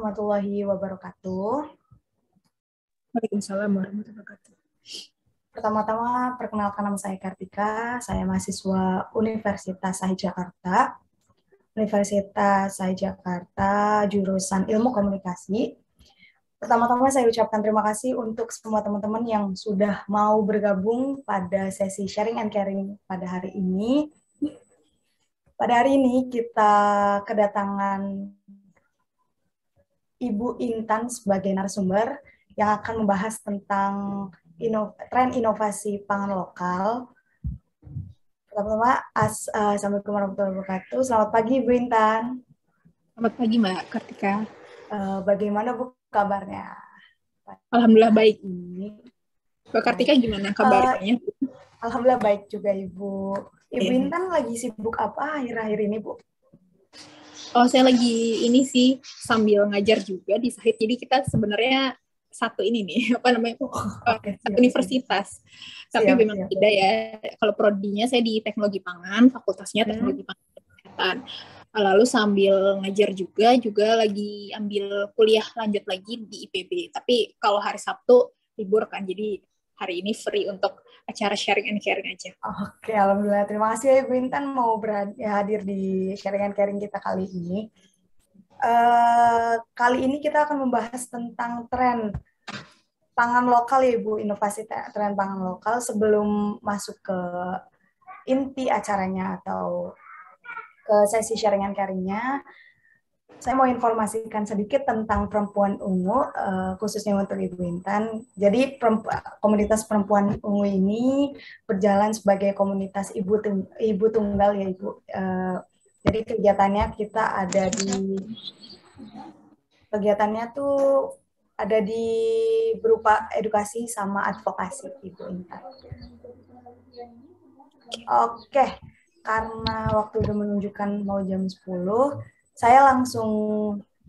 warahmatullahi wabarakatuh. Waalaikumsalam warahmatullahi wabarakatuh. Pertama-tama, perkenalkan nama saya Kartika, saya mahasiswa Universitas Sahid Jakarta. Jurusan Ilmu Komunikasi. Pertama-tama saya ucapkan terima kasih untuk semua teman-teman yang sudah mau bergabung pada sesi sharing and caring pada hari ini. Pada hari ini kita kedatangan Ibu Intan sebagai narasumber yang akan membahas tentang tren inovasi pangan lokal. Pertama-tama, Assalamualaikum warahmatullahi wabarakatuh. Selamat pagi, Ibu Intan. Selamat pagi, Mbak Kartika. Bagaimana, Bu, kabarnya? Alhamdulillah baik. Mbak Kartika gimana kabarnya? Alhamdulillah baik juga, Ibu. Ibu Intan lagi sibuk apa akhir-akhir ini, Bu? Oh, saya lagi ini sih sambil ngajar juga di Sahid. Jadi kita sebenarnya satu ini nih, satu universitas. Tapi memang tidak ya. Kalau prodinya saya di Teknologi Pangan, fakultasnya Teknologi Pangan. Lalu sambil ngajar juga lagi ambil kuliah lanjut lagi di IPB. Tapi kalau hari Sabtu libur kan, jadi hari ini free untuk acara sharing and caring aja. Oke, alhamdulillah. Terima kasih ya Ibu Intan mau hadir di sharing and caring kita kali ini. Kali ini kita akan membahas tentang tren pangan lokal ya Ibu, inovasi tren pangan lokal. Sebelum masuk ke inti acaranya atau ke sesi sharing and caring-nya, saya mau informasikan sedikit tentang perempuan ungu, khususnya untuk Ibu Intan. Jadi komunitas perempuan ungu ini berjalan sebagai komunitas ibu tunggal ya Ibu. Jadi kegiatannya tuh ada di berupa edukasi sama advokasi Ibu Intan. Oke, karena waktu udah menunjukkan mau jam 10, saya langsung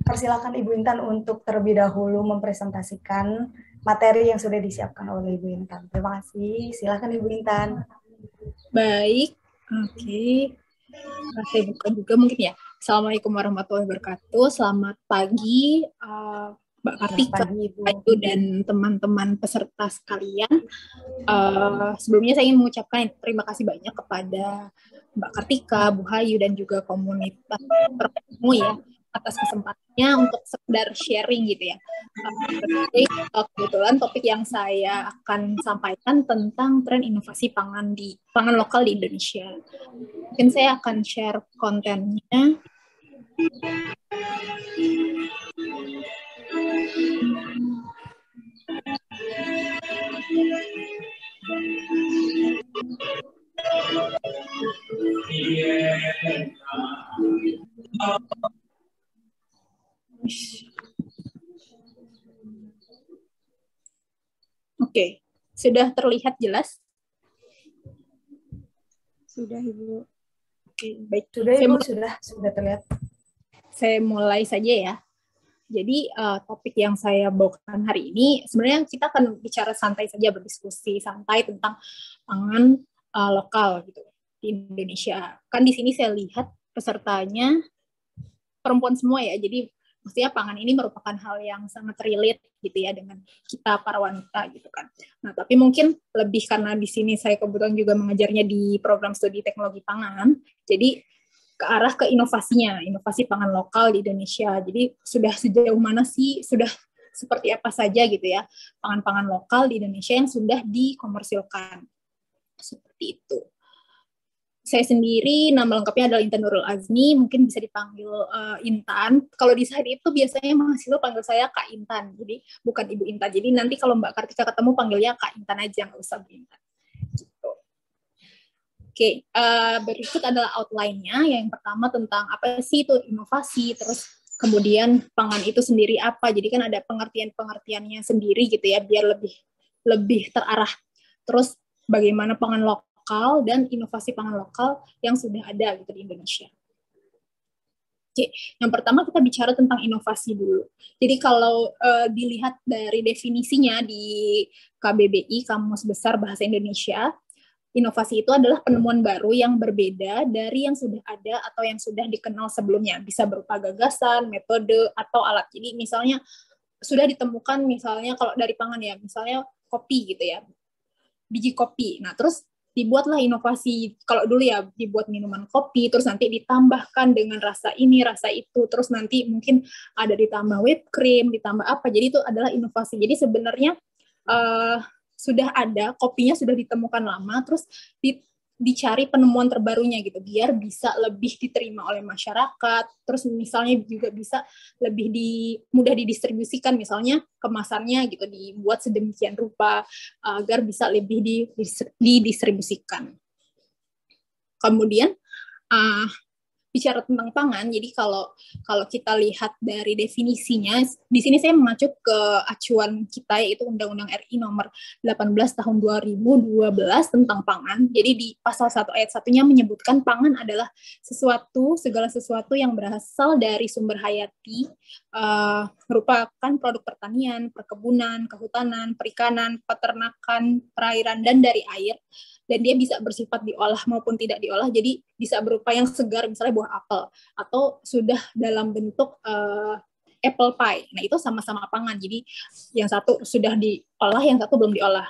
persilakan Ibu Intan untuk terlebih dahulu mempresentasikan materi yang sudah disiapkan oleh Ibu Intan. Terima kasih. Silakan Ibu Intan. Baik. Oke. Saya buka juga mungkin ya. Assalamualaikum warahmatullahi wabarakatuh. Selamat pagi Mbak Kartika dan teman-teman peserta sekalian. Sebelumnya saya ingin mengucapkan terima kasih banyak kepada Mbak Kartika, Bu Hayu, dan juga komunitas perempuan ya atas kesempatannya untuk sekedar sharing gitu ya. Kebetulan topik yang saya akan sampaikan tentang tren inovasi pangan lokal di Indonesia. Mungkin saya akan share kontennya. Oke, sudah terlihat jelas? Sudah, Ibu. Oke, baik. Sudah, Ibu, sudah terlihat. Saya mulai saja ya. Jadi topik yang saya bawakan hari ini sebenarnya kita akan bicara santai saja, berdiskusi santai tentang pangan lokal gitu di Indonesia. Kan di sini saya lihat pesertanya perempuan semua ya. Jadi maksudnya pangan ini merupakan hal yang sangat relate gitu ya dengan kita para wanita gitu kan. Nah, tapi mungkin lebih karena di sini saya kebetulan juga mengajarnya di program studi teknologi pangan. Jadi ke arah ke inovasinya, inovasi pangan lokal di Indonesia. Jadi sudah sejauh mana sih, sudah seperti apa saja gitu ya, pangan-pangan lokal di Indonesia yang sudah dikomersilkan. Seperti itu. Saya sendiri, nama lengkapnya adalah Intan Nurul Azmi, mungkin bisa dipanggil Intan. Kalau di Sahid itu biasanya mahasiswa panggil saya Kak Intan, jadi bukan Ibu Intan. Jadi nanti kalau Mbak Kartika ketemu panggilnya Kak Intan aja, nggak usah Bu Intan. Oke, berikut adalah outline-nya. Yang pertama tentang apa sih itu inovasi, terus kemudian pangan itu sendiri apa. Jadi kan ada pengertian-pengertiannya sendiri gitu ya, biar lebih terarah. Terus bagaimana pangan lokal dan inovasi pangan lokal yang sudah ada gitu di Indonesia. Oke, yang pertama kita bicara tentang inovasi dulu. Jadi kalau dilihat dari definisinya di KBBI, Kamus Besar Bahasa Indonesia, Inovasi itu adalah penemuan baru yang berbeda dari yang sudah ada atau yang sudah dikenal sebelumnya. Bisa berupa gagasan, metode, atau alat. Jadi misalnya sudah ditemukan, misalnya kalau dari pangan ya, misalnya kopi gitu ya, biji kopi. Nah, terus dibuatlah inovasi. Kalau dulu ya dibuat minuman kopi, terus nanti ditambahkan dengan rasa ini, rasa itu, terus nanti mungkin ada ditambah whipped cream, ditambah apa. Jadi itu adalah inovasi. Jadi sebenarnya sudah ada, kopinya sudah ditemukan lama, terus dicari penemuan terbarunya gitu, biar bisa lebih diterima oleh masyarakat, terus misalnya juga bisa lebih mudah didistribusikan, misalnya kemasannya gitu, dibuat sedemikian rupa agar bisa lebih didistribusikan. Kemudian, bicara tentang pangan, jadi kalau kita lihat dari definisinya, di sini saya mengacu ke acuan kita, yaitu Undang-Undang RI nomor 18 tahun 2012 tentang pangan. Jadi di pasal 1 ayat 1-nya menyebutkan pangan adalah segala sesuatu yang berasal dari sumber hayati, merupakan produk pertanian, perkebunan, kehutanan, perikanan, peternakan, perairan, dan dari air. Dan dia bisa bersifat diolah maupun tidak diolah, jadi bisa berupa yang segar, misalnya buah apel, atau sudah dalam bentuk apple pie. Nah, itu sama-sama pangan, jadi yang satu sudah diolah, yang satu belum diolah,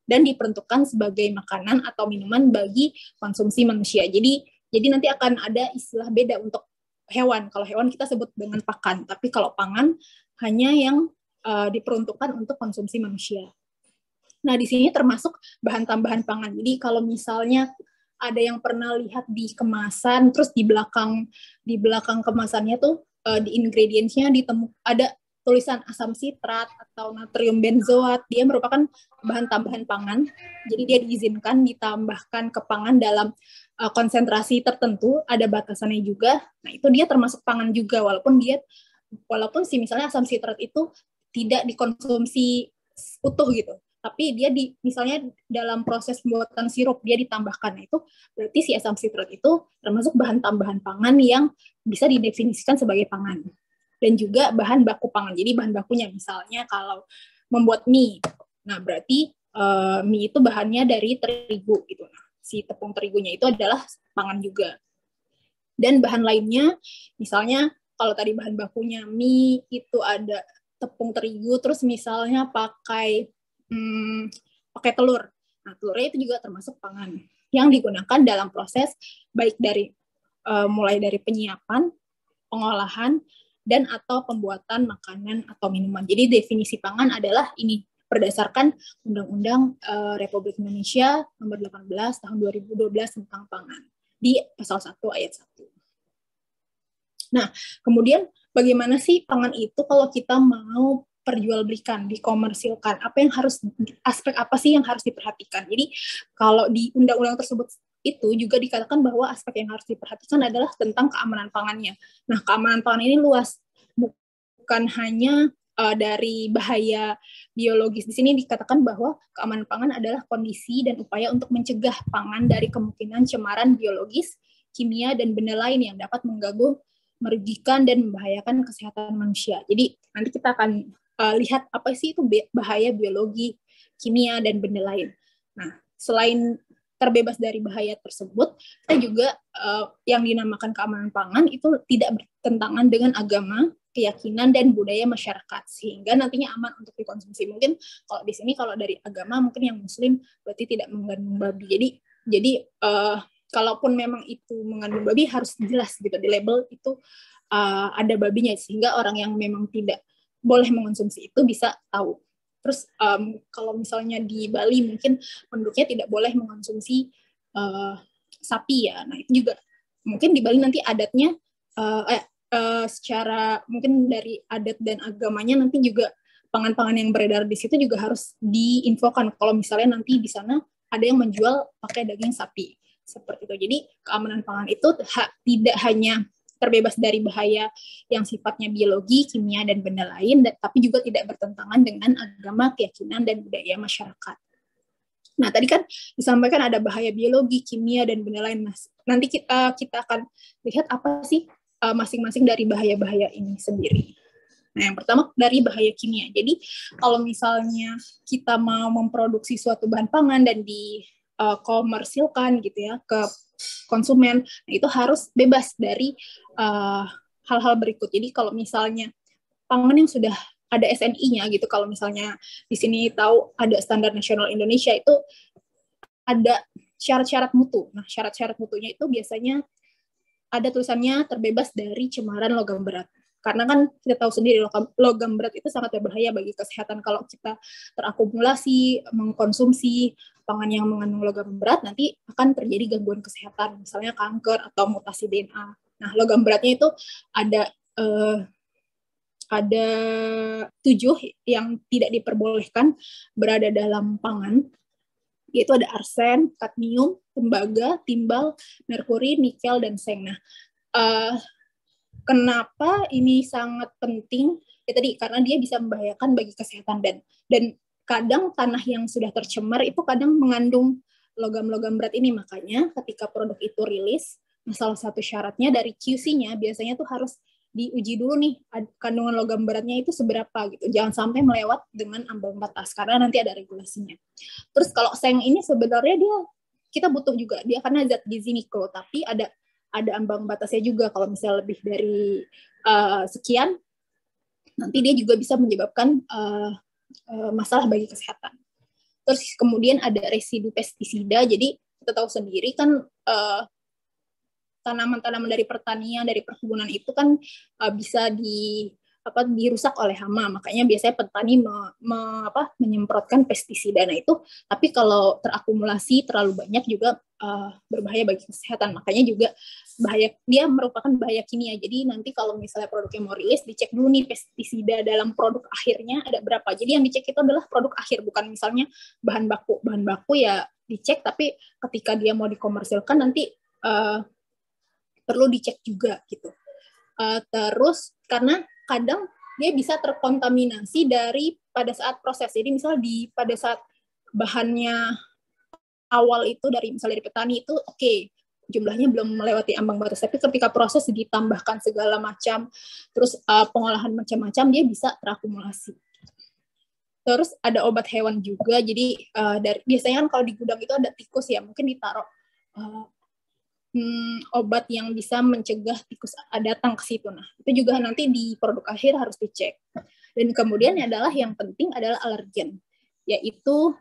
dan diperuntukkan sebagai makanan atau minuman bagi konsumsi manusia. Jadi nanti akan ada istilah beda untuk hewan. Kalau hewan kita sebut dengan pakan, tapi kalau pangan hanya yang diperuntukkan untuk konsumsi manusia. Nah, di sini termasuk bahan tambahan pangan. Jadi kalau misalnya ada yang pernah lihat di kemasan, terus di belakang kemasannya tuh di ingredients-nya ada tulisan asam sitrat atau natrium benzoat, dia merupakan bahan tambahan pangan. Jadi dia diizinkan ditambahkan ke pangan dalam konsentrasi tertentu, ada batasannya juga. Nah, itu dia termasuk pangan juga, walaupun si misalnya asam sitrat itu tidak dikonsumsi utuh gitu, tapi dia misalnya dalam proses pembuatan sirup dia ditambahkan. Nah, itu berarti si asam sitrat itu termasuk bahan tambahan pangan yang bisa didefinisikan sebagai pangan. Dan juga bahan baku pangan. Jadi bahan bakunya misalnya kalau membuat mie, nah berarti mie itu bahannya dari terigu gitu. Nah, si tepung terigunya itu adalah pangan juga. Dan bahan lainnya, misalnya kalau tadi bahan bakunya mie itu ada tepung terigu, terus misalnya pakai telur. Nah, telurnya itu juga termasuk pangan yang digunakan dalam proses baik dari mulai dari penyiapan, pengolahan, dan atau pembuatan makanan atau minuman. Jadi definisi pangan adalah ini berdasarkan Undang-Undang Republik Indonesia nomor 18 tahun 2012 tentang pangan di pasal 1 ayat 1. Nah, kemudian bagaimana sih pangan itu kalau kita mau perjualbelikan, dikomersilkan, aspek apa sih yang harus diperhatikan? Jadi kalau di undang-undang tersebut itu juga dikatakan bahwa aspek yang harus diperhatikan adalah tentang keamanan pangannya. Nah, keamanan pangan ini luas, bukan hanya dari bahaya biologis. Di sini dikatakan bahwa keamanan pangan adalah kondisi dan upaya untuk mencegah pangan dari kemungkinan cemaran biologis, kimia, dan benda lain yang dapat mengganggu, merugikan, dan membahayakan kesehatan manusia. Jadi nanti kita akan lihat apa sih itu bahaya biologi, kimia, dan benda lain. Nah, selain terbebas dari bahaya tersebut, kita juga yang dinamakan keamanan pangan itu tidak bertentangan dengan agama, keyakinan, dan budaya masyarakat, sehingga nantinya aman untuk dikonsumsi. Mungkin kalau di sini, kalau dari agama, mungkin yang muslim berarti tidak mengandung babi. Jadi kalaupun memang itu mengandung babi, harus jelas gitu, di label itu ada babinya, sehingga orang yang memang tidak boleh mengonsumsi itu bisa tahu. Terus kalau misalnya di Bali mungkin penduduknya tidak boleh mengonsumsi sapi ya. Nah, itu juga mungkin di Bali nanti adatnya secara mungkin dari adat dan agamanya nanti juga pangan-pangan yang beredar di situ juga harus diinfokan kalau misalnya nanti di sana ada yang menjual pakai daging sapi seperti itu. Jadi keamanan pangan itu tidak hanya terbebas dari bahaya yang sifatnya biologi, kimia, dan benda lain, tapi juga tidak bertentangan dengan agama, keyakinan, dan budaya masyarakat. Nah, tadi kan disampaikan ada bahaya biologi, kimia, dan benda lain, Mas. Nanti kita akan lihat apa sih masing-masing dari bahaya-bahaya ini sendiri. Nah, yang pertama dari bahaya kimia. Jadi, kalau misalnya kita mau memproduksi suatu bahan pangan dan dikomersilkan gitu ya ke konsumen. Nah, itu harus bebas dari hal-hal berikut. Jadi kalau misalnya pangan yang sudah ada SNI-nya gitu, kalau misalnya di sini tahu ada standar nasional Indonesia, itu ada syarat-syarat mutu. Nah, syarat-syarat mutunya itu biasanya ada tulisannya terbebas dari cemaran logam berat. Karena kan kita tahu sendiri logam berat itu sangat berbahaya bagi kesehatan. Kalau kita terakumulasi, mengkonsumsi pangan yang mengandung logam berat, nanti akan terjadi gangguan kesehatan, misalnya kanker atau mutasi DNA. Nah, logam beratnya itu ada 7 yang tidak diperbolehkan berada dalam pangan, yaitu ada arsen, kadmium, tembaga, timbal, merkuri, nikel, dan seng. Nah, kenapa ini sangat penting? Ya tadi, karena dia bisa membahayakan bagi kesehatan, dan kadang tanah yang sudah tercemar itu kadang mengandung logam-logam berat ini. Makanya ketika produk itu rilis, salah satu syaratnya dari QC-nya biasanya tuh harus diuji dulu nih kandungan logam beratnya itu seberapa gitu. Jangan sampai melewat dengan ambang batas karena nanti ada regulasinya. Terus kalau seng ini sebenarnya kita butuh juga dia karena zat gizi mikro, tapi ada ambang batasnya juga. Kalau misalnya lebih dari sekian, nanti dia juga bisa menyebabkan masalah bagi kesehatan. Terus kemudian ada residu pestisida. Jadi kita tahu sendiri kan tanaman-tanaman dari pertanian, dari perkebunan itu kan bisa dirusak oleh hama. Makanya biasanya petani menyemprotkan pestisida. Nah itu, tapi kalau terakumulasi terlalu banyak juga berbahaya bagi kesehatan. Makanya juga bahaya, dia merupakan bahaya kimia. Jadi nanti kalau misalnya produknya mau rilis, dicek dulu nih pestisida dalam produk akhirnya ada berapa. Jadi yang dicek itu adalah produk akhir, bukan misalnya bahan baku. Bahan baku ya dicek, tapi ketika dia mau dikomersilkan nanti perlu dicek juga gitu. Terus karena kadang dia bisa terkontaminasi dari pada saat proses. Jadi misal pada saat bahannya awal itu misalnya dari petani itu oke, jumlahnya belum melewati ambang batas, tapi ketika proses ditambahkan segala macam, terus pengolahan macam-macam, dia bisa terakumulasi. Terus ada obat hewan juga. Jadi biasanya kan kalau di gudang itu ada tikus ya, mungkin ditaruh obat yang bisa mencegah tikus datang ke situ. Nah, itu juga nanti di produk akhir harus dicek. Dan kemudian adalah yang penting adalah alergen, yaitu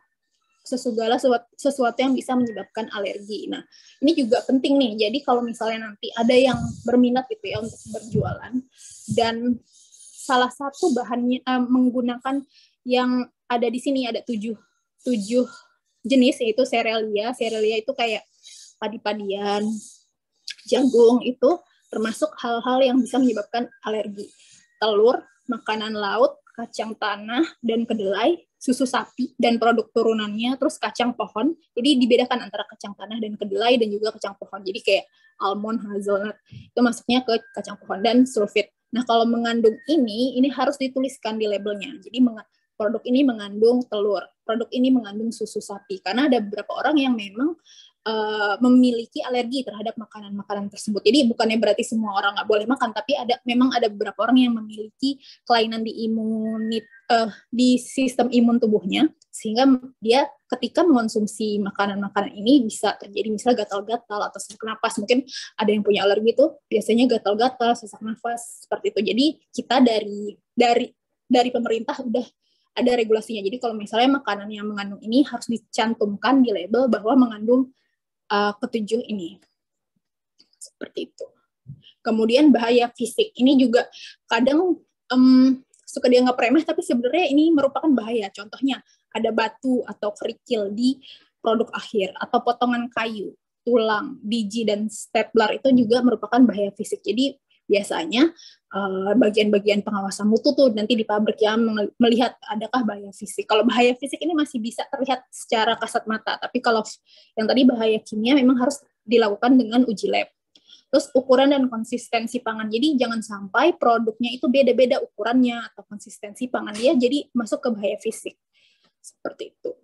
sesuatu yang bisa menyebabkan alergi. Nah, ini juga penting nih. Jadi kalau misalnya nanti ada yang berminat gitu ya untuk berjualan, dan salah satu bahannya menggunakan yang ada di sini ada 7 jenis, yaitu serealia. Serealia itu kayak padi-padian, jagung, itu termasuk hal-hal yang bisa menyebabkan alergi. Telur, makanan laut, kacang tanah, dan kedelai, susu sapi, dan produk turunannya, terus kacang pohon. Jadi dibedakan antara kacang tanah dan kedelai, dan juga kacang pohon. Jadi kayak almond, hazelnut, itu masuknya ke kacang pohon, dan sulfit. Nah, kalau mengandung ini harus dituliskan di labelnya. Jadi produk ini mengandung telur, produk ini mengandung susu sapi. Karena ada beberapa orang yang memang memiliki alergi terhadap makanan-makanan tersebut. Jadi bukannya berarti semua orang nggak boleh makan, tapi memang ada beberapa orang yang memiliki kelainan di sistem imun tubuhnya, sehingga dia ketika mengonsumsi makanan-makanan ini bisa terjadi misalnya gatal-gatal atau sesak napas. Mungkin ada yang punya alergi itu biasanya gatal-gatal, sesak nafas, seperti itu. Jadi kita dari pemerintah udah ada regulasinya. Jadi kalau misalnya makanan yang mengandung ini harus dicantumkan di label bahwa mengandung ketujuh ini. Seperti itu. Kemudian bahaya fisik. Ini juga kadang suka dianggap remeh, tapi sebenarnya ini merupakan bahaya. Contohnya ada batu atau kerikil di produk akhir, atau potongan kayu, tulang, biji, dan stapler itu juga merupakan bahaya fisik. Jadi biasanya bagian-bagian pengawasan mutu tuh nanti di pabrik yang melihat adakah bahaya fisik. Kalau bahaya fisik ini masih bisa terlihat secara kasat mata, tapi kalau yang tadi bahaya kimia memang harus dilakukan dengan uji lab. Terus ukuran dan konsistensi pangan. Jadi jangan sampai produknya itu beda-beda ukurannya atau konsistensi pangan dia, jadi masuk ke bahaya fisik. Seperti itu.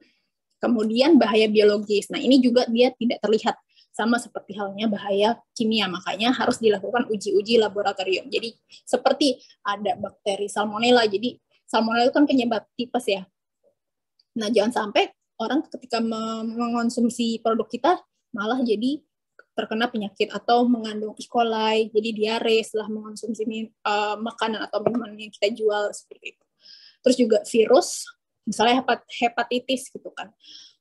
Kemudian bahaya biologis. Nah, ini juga dia tidak terlihat, sama seperti halnya bahaya kimia, makanya harus dilakukan uji-uji laboratorium. Jadi seperti ada bakteri salmonella, jadi salmonella itu kan penyebab tipes ya. Nah, jangan sampai orang ketika mengonsumsi produk kita malah jadi terkena penyakit atau mengandung E. coli, jadi diare setelah mengonsumsi makanan atau minuman yang kita jual seperti itu. Terus juga virus, misalnya hepatitis gitu kan.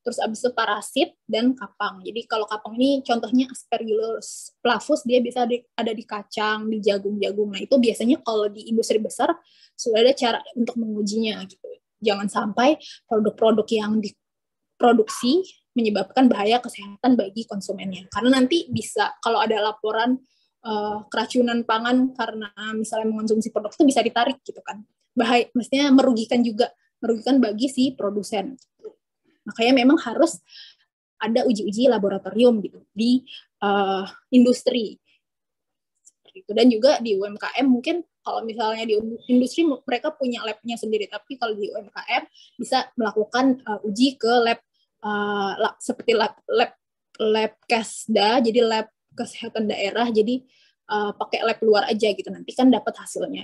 Terus abis itu parasit dan kapang. Jadi kalau kapang ini contohnya Aspergillus flavus, dia bisa ada di kacang, di jagung-jagung. Nah itu biasanya kalau di industri besar sudah ada cara untuk mengujinya gitu. Jangan sampai produk-produk yang diproduksi menyebabkan bahaya kesehatan bagi konsumennya. Karena nanti bisa kalau ada laporan keracunan pangan karena misalnya mengonsumsi produk itu bisa ditarik gitu kan. Bahaya, mestinya merugikan bagi si produsen. Makanya memang harus ada uji-uji laboratorium gitu di industri. Seperti itu. Dan juga di UMKM mungkin kalau misalnya di industri mereka punya lab-nya sendiri, tapi kalau di UMKM bisa melakukan uji ke lab seperti lab Kesda, jadi lab kesehatan daerah, jadi pakai lab luar aja gitu, nanti kan dapat hasilnya.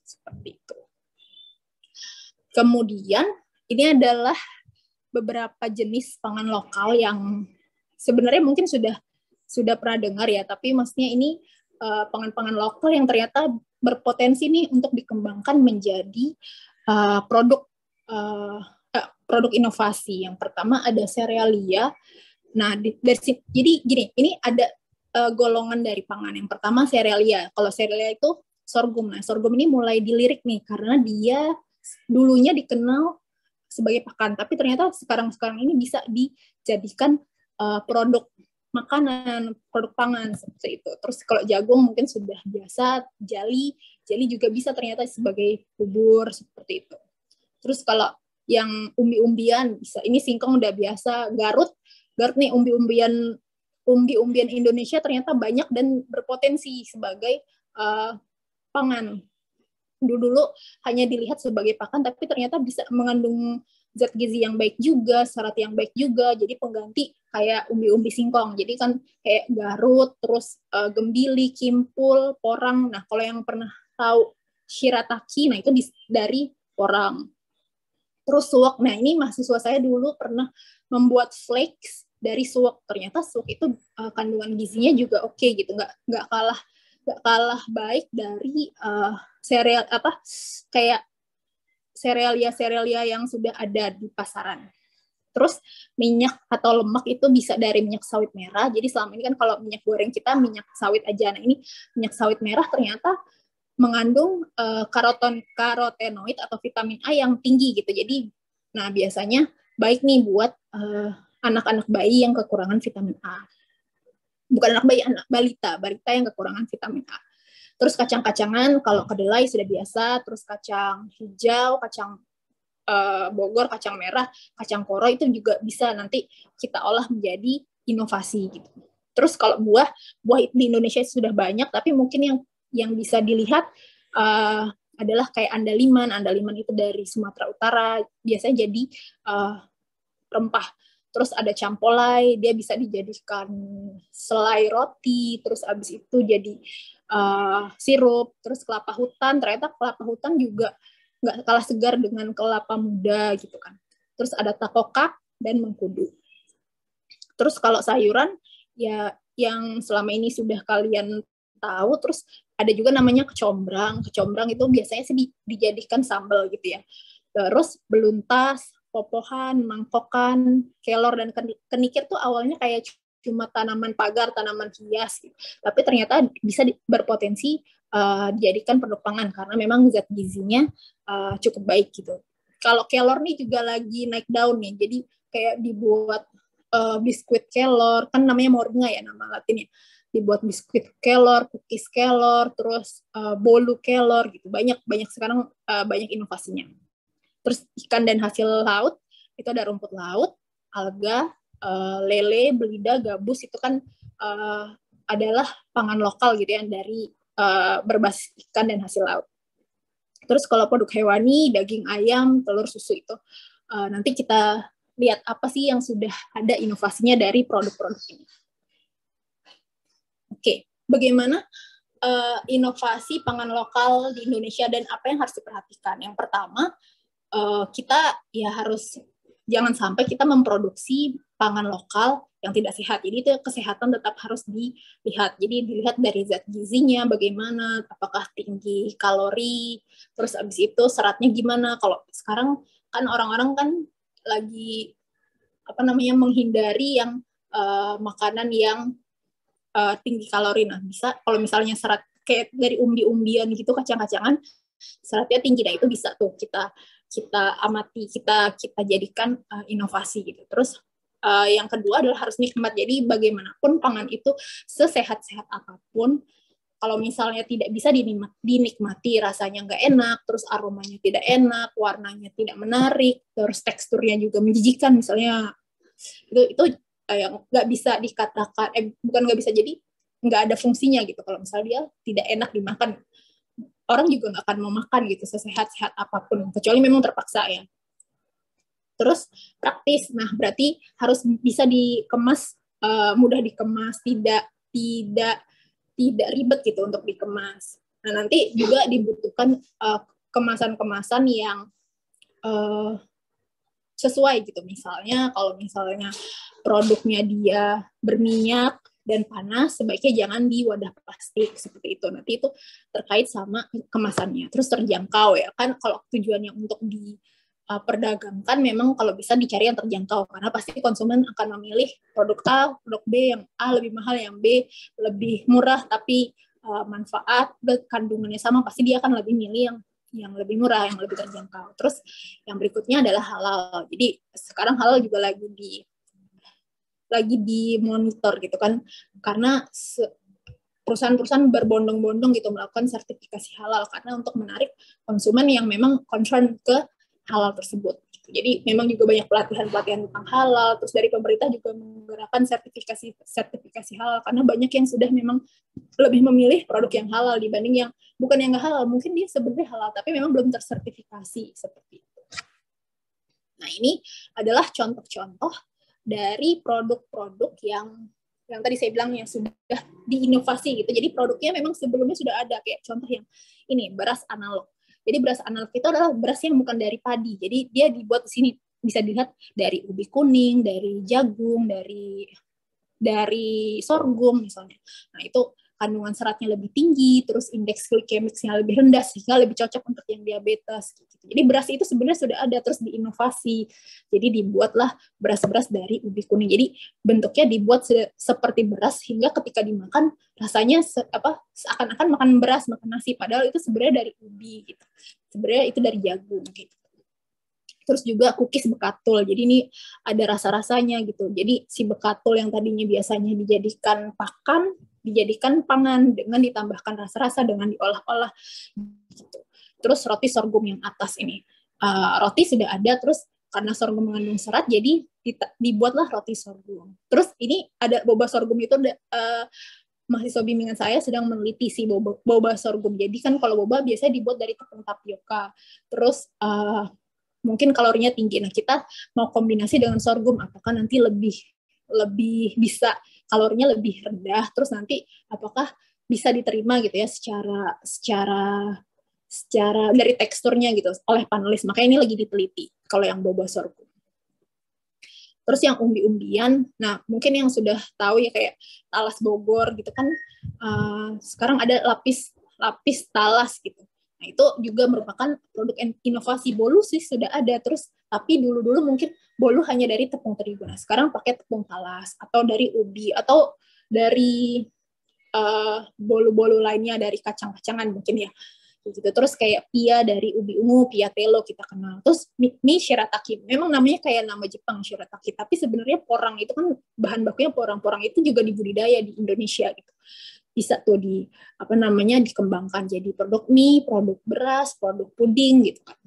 Seperti itu. Kemudian ini adalah beberapa jenis pangan lokal yang sebenarnya mungkin sudah pernah dengar ya, tapi maksudnya ini pangan-pangan lokal yang ternyata berpotensi nih untuk dikembangkan menjadi produk inovasi. Yang pertama ada serealia. Nah, jadi gini, ini ada golongan dari pangan. Yang pertama serealia. Kalau serealia itu sorghum. Nah, sorghum ini mulai dilirik nih karena dia dulunya dikenal sebagai pakan, tapi ternyata sekarang ini bisa dijadikan produk makanan, produk pangan seperti itu. Terus kalau jagung mungkin sudah biasa, jali juga bisa ternyata sebagai bubur seperti itu. Terus kalau yang umbi-umbian bisa, ini singkong udah biasa, Garut nih umbi-umbian Indonesia ternyata banyak dan berpotensi sebagai pangan. Dulu hanya dilihat sebagai pakan, tapi ternyata bisa mengandung zat gizi yang baik juga, serat yang baik juga, jadi pengganti kayak umbi-umbi singkong. Jadi kan kayak Garut, terus gembili, kimpul, porang. Nah, kalau yang pernah tahu shirataki, nah itu dari porang. Terus suwak, nah ini mahasiswa saya dulu pernah membuat flakes dari suwak. Ternyata suwak itu kandungan gizinya juga oke gitu, nggak kalah baik dari serealia yang sudah ada di pasaran. Terus minyak atau lemak itu bisa dari minyak sawit merah. Jadi selama ini kan kalau minyak goreng kita minyak sawit aja. Nah ini minyak sawit merah ternyata mengandung karotenoid atau vitamin A yang tinggi gitu. Jadi nah biasanya baik nih buat anak-anak bayi yang kekurangan vitamin A. Bukan anak bayi, anak balita yang kekurangan vitamin A. Terus kacang-kacangan, kalau kedelai sudah biasa, terus kacang hijau, kacang Bogor, kacang merah, kacang koro itu juga bisa nanti kita olah menjadi inovasi gitu. Terus kalau buah di Indonesia sudah banyak, tapi mungkin yang bisa dilihat adalah kayak andaliman. Andaliman itu dari Sumatera Utara, biasanya jadi rempah. Terus ada campolai, dia bisa dijadikan selai roti, terus abis itu jadi sirup. Terus kelapa hutan, ternyata kelapa hutan juga nggak kalah segar dengan kelapa muda gitu kan. Terus ada takokak dan mengkudu. Terus kalau sayuran, ya yang selama ini sudah kalian tahu, terus ada juga namanya kecombrang. Kecombrang itu biasanya sih dijadikan sambal gitu ya. Terus beluntas, popohan, mangkokan, kelor, dan kenikir tuh awalnya kayak cuma tanaman pagar, tanaman hias gitu. Tapi ternyata bisa berpotensi dijadikan produk pangan karena memang zat gizinya cukup baik gitu. Kalau kelor nih juga lagi naik daun nih, jadi kayak dibuat biskuit kelor, kan namanya moringa ya nama latinnya. Dibuat biskuit kelor, cookies kelor, terus bolu kelor gitu. Banyak sekarang banyak inovasinya. Terus ikan dan hasil laut, itu ada rumput laut, alga, lele, belida, gabus, itu kan adalah pangan lokal gitu ya, dari berbasis ikan dan hasil laut. Terus kalau produk hewani, daging ayam, telur, susu itu nanti kita lihat apa sih yang sudah ada inovasinya dari produk-produk ini. Oke, bagaimana inovasi pangan lokal di Indonesia dan apa yang harus diperhatikan? Yang pertama, kita ya harus jangan sampai kita memproduksi pangan lokal yang tidak sehat. Jadi itu kesehatan tetap harus dilihat. Jadi dilihat dari zat gizinya bagaimana, apakah tinggi kalori, terus abis itu seratnya gimana. Kalau sekarang kan orang-orang kan lagi menghindari yang makanan yang tinggi kalori. Nah, bisa kalau misalnya serat kayak dari umbi-umbian gitu, kacang-kacangan, seratnya tinggi. Nah, itu bisa tuh kita amati, kita jadikan inovasi gitu. Terus yang kedua adalah harus nikmat. Jadi bagaimanapun pangan itu sesehat-sehat apapun, kalau misalnya tidak bisa dinikmati, rasanya nggak enak, terus aromanya tidak enak, warnanya tidak menarik, terus teksturnya juga menjijikan, misalnya itu yang nggak bisa dikatakan, bukan nggak bisa, jadi nggak ada fungsinya gitu. Kalau misalnya dia tidak enak dimakan, orang juga nggak akan mau makan gitu, sesehat-sehat apapun, kecuali memang terpaksa ya. Terus praktis, nah berarti harus bisa dikemas, mudah dikemas, tidak ribet gitu untuk dikemas. Nah nanti juga dibutuhkan kemasan-kemasan yang sesuai gitu. Misalnya kalau misalnya produknya dia berminyak dan panas, sebaiknya jangan di wadah plastik seperti itu. Nanti itu terkait sama kemasannya. Terus terjangkau ya kan, kalau tujuannya untuk diperdagangkan, memang kalau bisa dicari yang terjangkau, karena pasti konsumen akan memilih produk A, produk B, yang A lebih mahal, yang B lebih murah tapi manfaat kandungannya sama, pasti dia akan lebih milih yang lebih murah, yang lebih terjangkau. Terus yang berikutnya adalah halal. Jadi sekarang halal juga lagi dimonitor gitu kan, karena perusahaan-perusahaan berbondong-bondong gitu melakukan sertifikasi halal, karena untuk menarik konsumen yang memang concern ke halal tersebut. Jadi memang juga banyak pelatihan tentang halal, terus dari pemerintah juga menggerakkan sertifikasi halal, karena banyak yang sudah memang lebih memilih produk yang halal dibanding yang bukan yang nggak halal. Mungkin dia sebenarnya halal, tapi memang belum tersertifikasi seperti itu. Nah ini adalah contoh-contoh dari produk-produk yang tadi saya bilang yang sudah diinovasi gitu. Jadi produknya memang sebelumnya sudah ada, kayak contoh yang ini, beras analog. Jadi beras analog itu adalah beras yang bukan dari padi. Jadi dia dibuat di sini, bisa dilihat dari ubi kuning, dari jagung, dari sorghum misalnya. Nah itu kandungan seratnya lebih tinggi, terus indeks glikemiknya lebih rendah, sehingga lebih cocok untuk yang diabetes. Gitu. Jadi beras itu sebenarnya sudah ada, terus diinovasi. Jadi dibuatlah beras-beras dari ubi kuning. Jadi bentuknya dibuat seperti beras, hingga ketika dimakan rasanya seakan-akan makan beras, makan nasi. Padahal itu sebenarnya dari ubi. Gitu. Sebenarnya itu dari jagung. Gitu. Terus juga cookies bekatul. Jadi ini ada rasa-rasanya gitu. Jadi si bekatul yang tadinya biasanya dijadikan pakan, dijadikan pangan dengan ditambahkan rasa-rasa, dengan diolah-olah gitu. Terus roti sorghum yang atas ini. Roti sudah ada, terus karena sorghum mengandung serat, jadi dibuatlah roti sorghum. Terus ini ada boba sorghum itu, mahasiswa bimbingan saya sedang meneliti si boba sorghum. Jadi kan kalau boba biasanya dibuat dari tepung tapioka. Terus mungkin kalorinya tinggi. Nah, kita mau kombinasi dengan sorghum, apakah nanti lebih bisa kalorinya lebih rendah, terus nanti apakah bisa diterima gitu ya secara dari teksturnya gitu oleh panelis. Makanya ini lagi diteliti kalau yang boba sorghum. Terus yang umbi-umbian, nah mungkin yang sudah tahu ya kayak talas Bogor gitu kan, sekarang ada lapis talas gitu. Nah, itu juga merupakan produk inovasi. Bolu sih sudah ada, terus tapi dulu mungkin bolu hanya dari tepung terigu. Nah, sekarang pakai tepung talas atau dari ubi atau dari bolu-bolu lainnya dari kacang-kacangan mungkin ya. Gitu. Terus kayak pia dari ubi ungu, pia telo kita kenal. Terus mie shirataki, memang namanya kayak nama Jepang shirataki, tapi sebenarnya porang itu kan bahan bakunya porang itu juga dibudidaya di Indonesia gitu. Bisa tuh dikembangkan jadi produk mie, produk beras, produk puding gitu kan.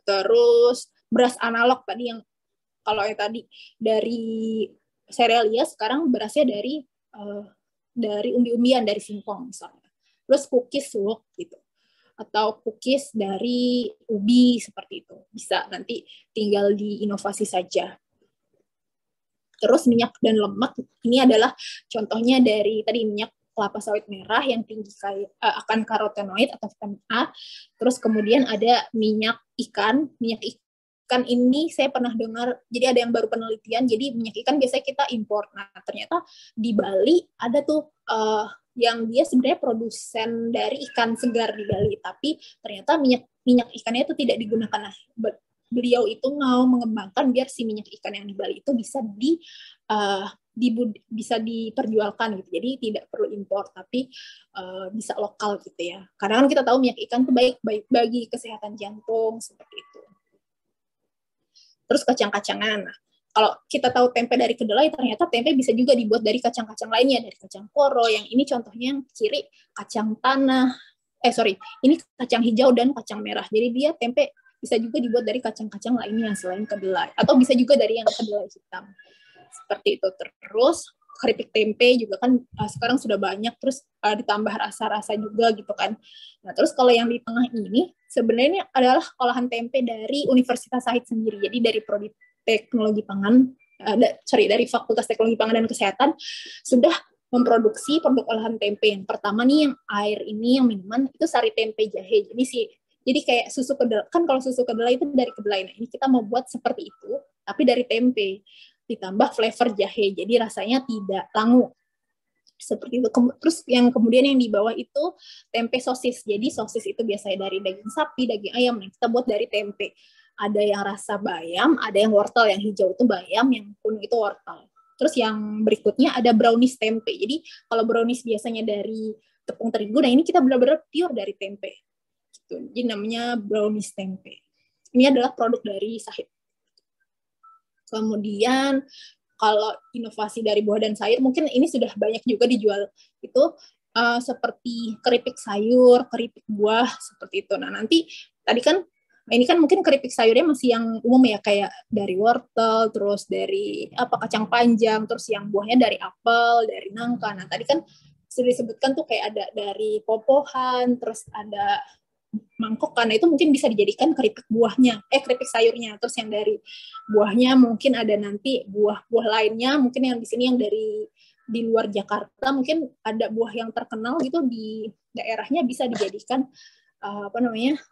Terus beras analog tadi yang kalau yang tadi dari serealia, sekarang berasnya dari umbi-umbian, dari singkong misalnya. Terus cookies wok gitu, atau cookies dari ubi seperti itu, bisa nanti tinggal diinovasi saja. Terus minyak dan lemak, ini adalah contohnya dari tadi minyak kelapa sawit merah yang tinggi akan karotenoid atau vitamin A. Terus kemudian ada minyak ikan ikan ini saya pernah dengar, jadi ada yang baru penelitian, jadi minyak ikan biasanya kita impor. Nah, ternyata di Bali ada tuh yang dia sebenarnya produsen dari ikan segar di Bali, tapi ternyata minyak ikannya itu tidak digunakan. Nah, beliau itu mau mengembangkan biar si minyak ikan yang di Bali itu bisa bisa diperjualkan gitu. Jadi tidak perlu impor, tapi bisa lokal gitu ya. Karena kan kita tahu minyak ikan itu baik bagi kesehatan jantung seperti itu. Terus kacang-kacangan. Nah, kalau kita tahu tempe dari kedelai, ternyata tempe bisa juga dibuat dari kacang-kacang lainnya, dari kacang koro. Yang ini contohnya yang kiri kacang tanah. Ini kacang hijau dan kacang merah. Jadi dia tempe bisa juga dibuat dari kacang-kacang lainnya selain kedelai. Atau bisa juga dari yang kedelai hitam. Seperti itu. Terus keripik tempe juga kan sekarang sudah banyak, terus ditambah rasa-rasa juga gitu kan. Nah, terus kalau yang di tengah ini sebenarnya adalah olahan tempe dari Universitas Shahid sendiri. Jadi dari Prodi Teknologi Pangan, dari Fakultas Teknologi Pangan dan Kesehatan sudah memproduksi produk olahan tempe. Yang pertama nih yang air ini yang minuman itu sari tempe jahe. Jadi kayak susu kedelai, kan kalau susu kedelai itu dari kedelai. Nah, ini kita mau buat seperti itu tapi dari tempe, ditambah flavor jahe, jadi rasanya tidak langu. Seperti itu. Terus yang kemudian yang di bawah itu tempe sosis. Jadi sosis itu biasanya dari daging sapi, daging ayam. Nah, kita buat dari tempe. Ada yang rasa bayam, ada yang wortel. Yang hijau itu bayam, yang kuning itu wortel. Terus yang berikutnya ada brownies tempe. Jadi kalau brownies biasanya dari tepung terigu, nah ini kita benar-benar pure dari tempe. Gitu. Jadi namanya brownies tempe. Ini adalah produk dari Shahid. Kemudian kalau inovasi dari buah dan sayur, mungkin ini sudah banyak juga dijual itu seperti keripik sayur, keripik buah, seperti itu. Nah, nanti tadi kan, ini kan mungkin keripik sayurnya masih yang umum ya, kayak dari wortel, terus dari kacang panjang, terus yang buahnya dari apel, dari nangka. Nah, tadi kan sudah disebutkan tuh kayak ada dari popohan, terus ada mangkok, karena itu mungkin bisa dijadikan keripik sayurnya. Terus yang dari buahnya mungkin ada nanti buah lainnya, mungkin yang di sini yang di luar Jakarta mungkin ada buah yang terkenal gitu di daerahnya bisa dijadikan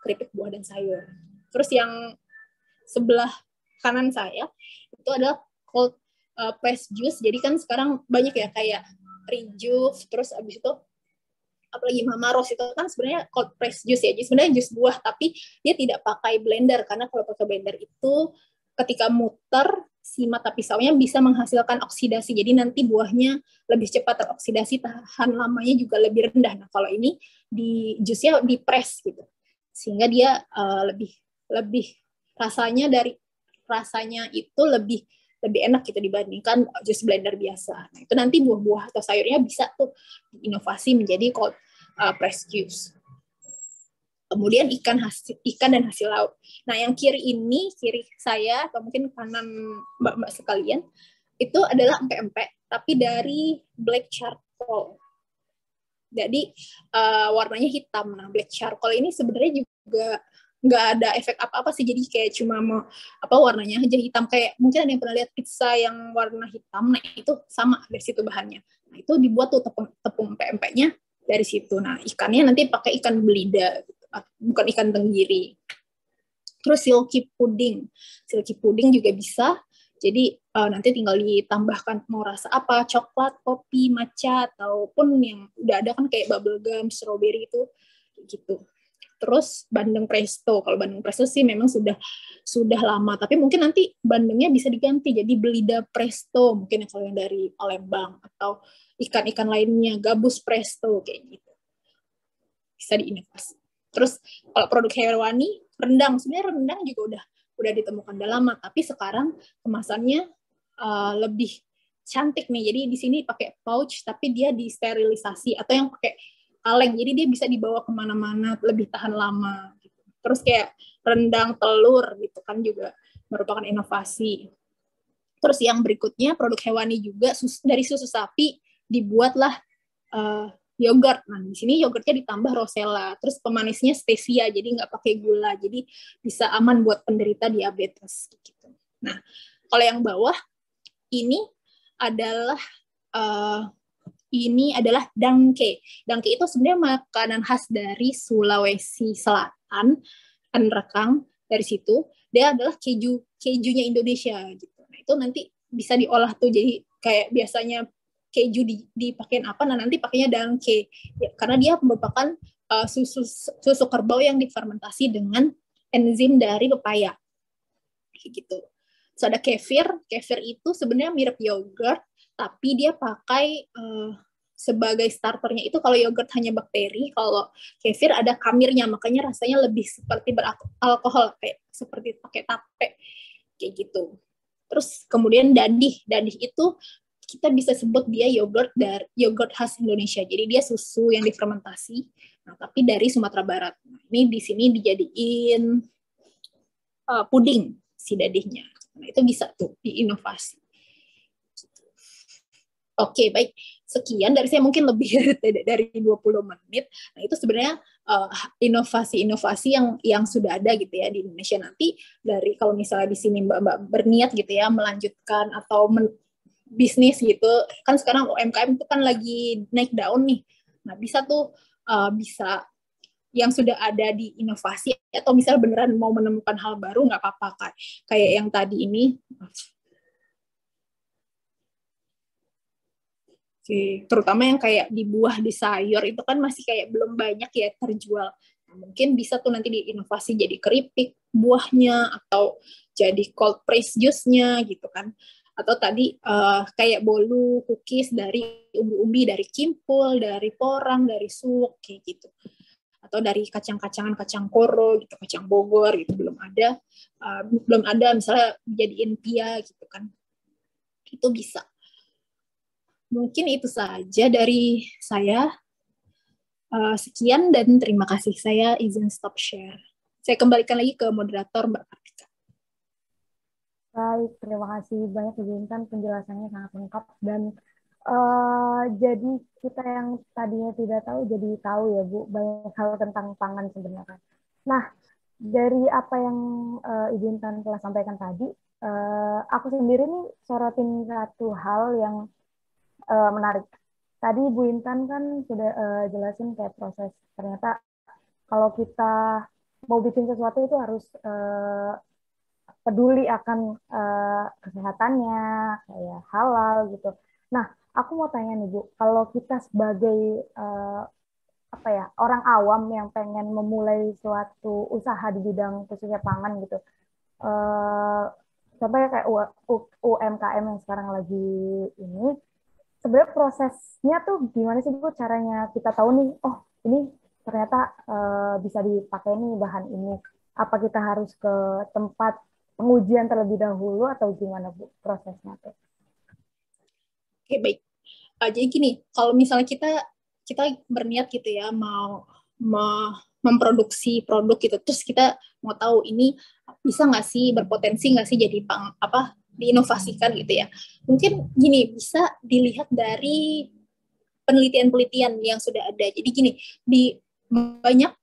keripik buah dan sayur. Terus yang sebelah kanan saya itu adalah cold press juice. Jadi kan sekarang banyak ya kayak rejuve, terus abis itu apalagi Mama Rose itu kan sebenarnya cold press juice ya, jadi sebenarnya jus buah tapi dia tidak pakai blender, karena kalau pakai blender itu ketika muter si mata pisaunya bisa menghasilkan oksidasi, jadi nanti buahnya lebih cepat teroksidasi, tahan lamanya juga lebih rendah. Nah, kalau ini di jusnya di press gitu, sehingga dia lebih rasanya itu lebih enak gitu dibandingkan jus blender biasa. Nah, itu nanti buah-buah atau sayurnya bisa tuh inovasi menjadi cold press juice. Kemudian ikan dan hasil laut. Nah, yang kiri saya atau mungkin kanan mbak-mbak sekalian itu adalah empek-empek tapi dari black charcoal. Jadi warnanya hitam. Nah, black charcoal ini sebenarnya juga nggak ada efek apa-apa sih, jadi kayak cuma warnanya aja hitam, kayak mungkin ada yang pernah lihat pizza yang warna hitam. Nah, itu sama dari situ bahannya. Nah, itu dibuat tuh tepung empek-empeknya dari situ. Nah, ikannya nanti pakai ikan belida gitu, bukan ikan tenggiri. Terus silky pudding juga bisa. Jadi nanti tinggal ditambahkan mau rasa apa, coklat, kopi, matcha, ataupun yang udah ada kan kayak bubble gum, strawberry itu gitu. Terus bandeng presto. Kalau bandeng presto sih memang sudah lama, tapi mungkin nanti bandengnya bisa diganti jadi belida presto, mungkin kalau yang dari Palembang, atau ikan-ikan lainnya gabus presto kayak gitu. Bisa diinovasi. Terus kalau produk hewani, rendang. Sebenarnya rendang juga udah ditemukan udah lama, tapi sekarang kemasannya lebih cantik nih. Jadi di sini pakai pouch tapi dia disterilisasi, atau yang pakai kaleng, jadi dia bisa dibawa kemana-mana, lebih tahan lama gitu. Terus kayak rendang telur gitu kan juga merupakan inovasi. Terus yang berikutnya produk hewani juga, dari susu sapi dibuatlah yogurt. Nah, di sini yogurtnya ditambah rosella, terus pemanisnya stevia, jadi nggak pakai gula, jadi bisa aman buat penderita diabetes gitu. Nah, kalau yang bawah ini adalah dangke. Dangke itu sebenarnya makanan khas dari Sulawesi Selatan, Rekang dari situ. dia adalah kejunya Indonesia gitu. Nah itu nanti bisa diolah tuh jadi kayak biasanya keju dipakein apa, nah nanti pakainya danke ya, karena dia merupakan susu kerbau yang difermentasi dengan enzim dari pepaya kayak gitu. Terus ada kefir itu sebenarnya mirip yogurt tapi dia pakai sebagai starternya itu, kalau yogurt hanya bakteri, kalau kefir ada kamirnya, makanya rasanya lebih seperti beralkohol, kayak seperti pakai tape, kayak gitu. Terus kemudian dadih itu kita bisa sebut dia yogurt khas Indonesia. Jadi dia susu yang difermentasi, nah, tapi dari Sumatera Barat. Nah, ini di sini dijadiin puding si dadihnya. Nah, itu bisa tuh diinovasi. Oke, baik. Sekian dari saya, mungkin lebih dari 20 menit. Nah, itu sebenarnya inovasi-inovasi yang sudah ada gitu ya di Indonesia. Nanti dari kalau misalnya di sini Mbak berniat gitu ya melanjutkan atau bisnis gitu, kan sekarang UMKM itu kan lagi naik daun nih. Nah, bisa tuh bisa yang sudah ada di inovasi, atau misalnya beneran mau menemukan hal baru, nggak apa-apa kayak yang tadi ini. Terutama yang kayak di buah, di sayur itu kan masih kayak belum banyak ya terjual. Nah, mungkin bisa tuh nanti diinovasi jadi keripik buahnya, atau jadi cold press juice-nya gitu kan. Atau tadi kayak bolu, cookies dari umbi-umbi, dari kimpul, dari porang, dari suwuk kayak gitu. Atau dari kacang-kacangan, kacang koro gitu, kacang Bogor gitu, belum ada misalnya jadiin pia gitu kan. Itu bisa. Mungkin itu saja dari saya. Sekian dan terima kasih. Saya izin stop share. Saya kembalikan lagi ke moderator Mbak Kartika. Baik, terima kasih banyak Ibu Intan, penjelasannya sangat lengkap dan jadi kita yang tadinya tidak tahu jadi tahu ya Bu, banyak hal tentang pangan sebenarnya. Nah, dari apa yang Ibu Intan telah sampaikan tadi, aku sendiri nih sorotin satu hal yang menarik. Tadi Bu Intan kan sudah jelasin kayak proses, ternyata kalau kita mau bikin sesuatu itu harus peduli akan kesehatannya, kayak halal gitu. Nah, aku mau tanya nih Bu, kalau kita sebagai apa ya, orang awam yang pengen memulai suatu usaha di bidang khususnya pangan gitu, eh, contohnya kayak UMKM yang sekarang lagi ini, sebenarnya prosesnya tuh gimana sih Bu, caranya kita tahu nih, oh ini ternyata bisa dipakai nih bahan ini. Apa kita harus ke tempat pengujian terlebih dahulu atau gimana Bu prosesnya tuh? Oke, baik. Jadi gini, kalau misalnya kita berniat gitu ya mau memproduksi produk gitu, terus kita mau tahu ini bisa nggak sih, berpotensi nggak sih jadi diinovasikan gitu ya. Mungkin gini, bisa dilihat dari penelitian-penelitian yang sudah ada. Jadi gini, di banyak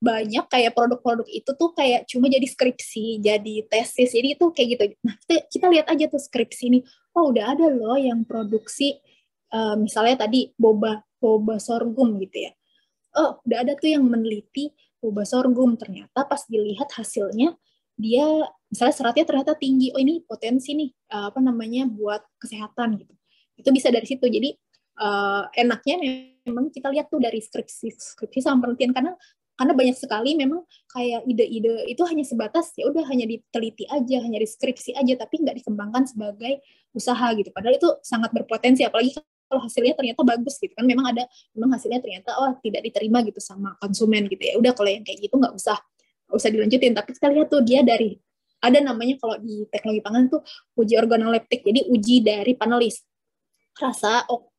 banyak kayak produk-produk itu tuh kayak cuma jadi skripsi, jadi tesis, jadi itu kayak gitu. Nah, kita lihat aja tuh skripsi ini, oh udah ada loh yang produksi misalnya tadi boba sorghum gitu ya. Oh, udah ada tuh yang meneliti boba sorghum, ternyata pas dilihat hasilnya dia misalnya seratnya ternyata tinggi. Oh, ini potensi nih apa namanya buat kesehatan gitu. Itu bisa dari situ. Jadi enaknya memang kita lihat tuh dari skripsi sama penelitian, karena banyak sekali memang kayak ide-ide itu hanya sebatas ya udah hanya diteliti aja, hanya deskripsi aja, tapi nggak dikembangkan sebagai usaha gitu. Padahal itu sangat berpotensi, apalagi kalau hasilnya ternyata bagus gitu kan. Memang hasilnya ternyata tidak diterima gitu sama konsumen gitu ya. Udah kalau yang kayak gitu nggak usah dilanjutin. Tapi kita lihat tuh dia dari ada namanya kalau di teknologi pangan tuh uji organoleptik. Jadi uji dari panelis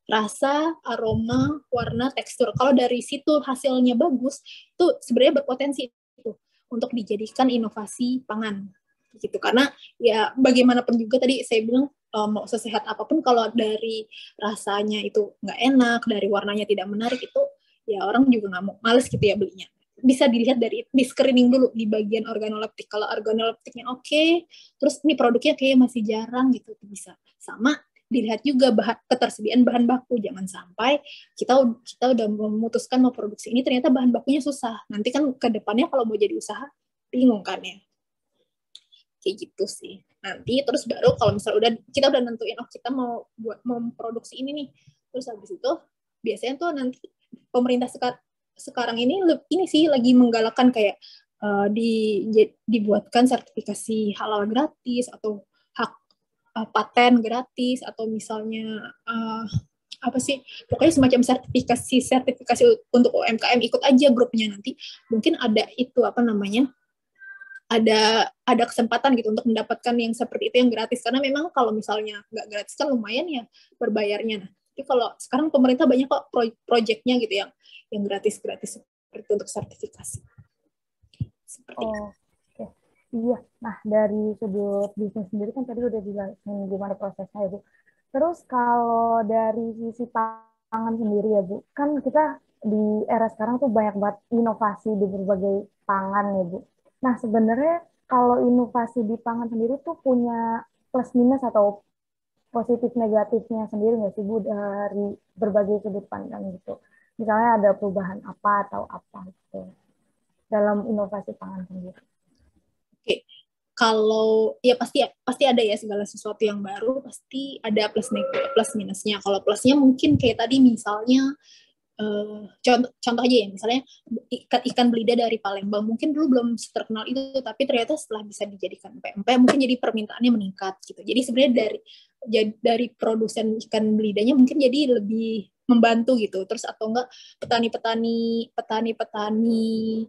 rasa, aroma, warna, tekstur. Kalau dari situ hasilnya bagus, itu sebenarnya berpotensi itu untuk dijadikan inovasi pangan gitu. Karena ya bagaimanapun juga tadi saya bilang mau sesehat apapun kalau dari rasanya itu nggak enak, dari warnanya tidak menarik, itu ya orang juga nggak mau, males gitu ya belinya. Bisa dilihat dari di screening dulu di bagian organoleptik. Kalau organoleptiknya oke, terus ini produknya kayak masih jarang gitu, bisa. Sama dilihat juga ketersediaan bahan baku. Jangan sampai kita udah memutuskan mau produksi ini ternyata bahan bakunya susah. Nanti kan ke depannya kalau mau jadi usaha bingung kan ya. kayak gitu sih. Nanti terus baru kalau misalnya kita udah nentuin kita mau memproduksi ini nih, terus habis itu biasanya tuh nanti pemerintah sekarang ini sih lagi menggalakkan kayak dibuatkan sertifikasi halal gratis atau hak paten gratis, atau misalnya apa sih, pokoknya semacam sertifikasi untuk UMKM, ikut aja grupnya, nanti mungkin ada itu apa namanya, ada kesempatan gitu untuk mendapatkan yang seperti itu yang gratis, karena memang kalau misalnya nggak gratis kan lumayan ya berbayarnya. Nah, tapi kalau sekarang pemerintah banyak kok proyeknya gitu yang gratis seperti untuk sertifikasi. Seperti oh, oke. Iya. Nah, dari sudut bisnis sendiri kan tadi udah dijelasin gimana prosesnya ya, Bu. Terus kalau dari sisi pangan sendiri ya, Bu, kan kita di era sekarang tuh banyak banget inovasi di berbagai pangan ya, Bu. Nah, sebenarnya kalau inovasi di pangan sendiri tuh punya plus minus atau positif negatifnya sendiri nggak sih, Bu, dari berbagai sudut pandang gitu. Misalnya ada perubahan apa atau apa gitu dalam inovasi pangan sendiri. Oke, kalau ya pasti ada ya, segala sesuatu yang baru pasti ada plus minusnya. Kalau plusnya mungkin kayak tadi misalnya contoh aja ya, misalnya ikan belida dari Palembang mungkin dulu belum terkenal itu, tapi ternyata setelah bisa dijadikan pempek mungkin jadi permintaannya meningkat gitu. Jadi sebenarnya dari produsen ikan belidanya mungkin jadi lebih membantu gitu. Terus atau enggak petani-petani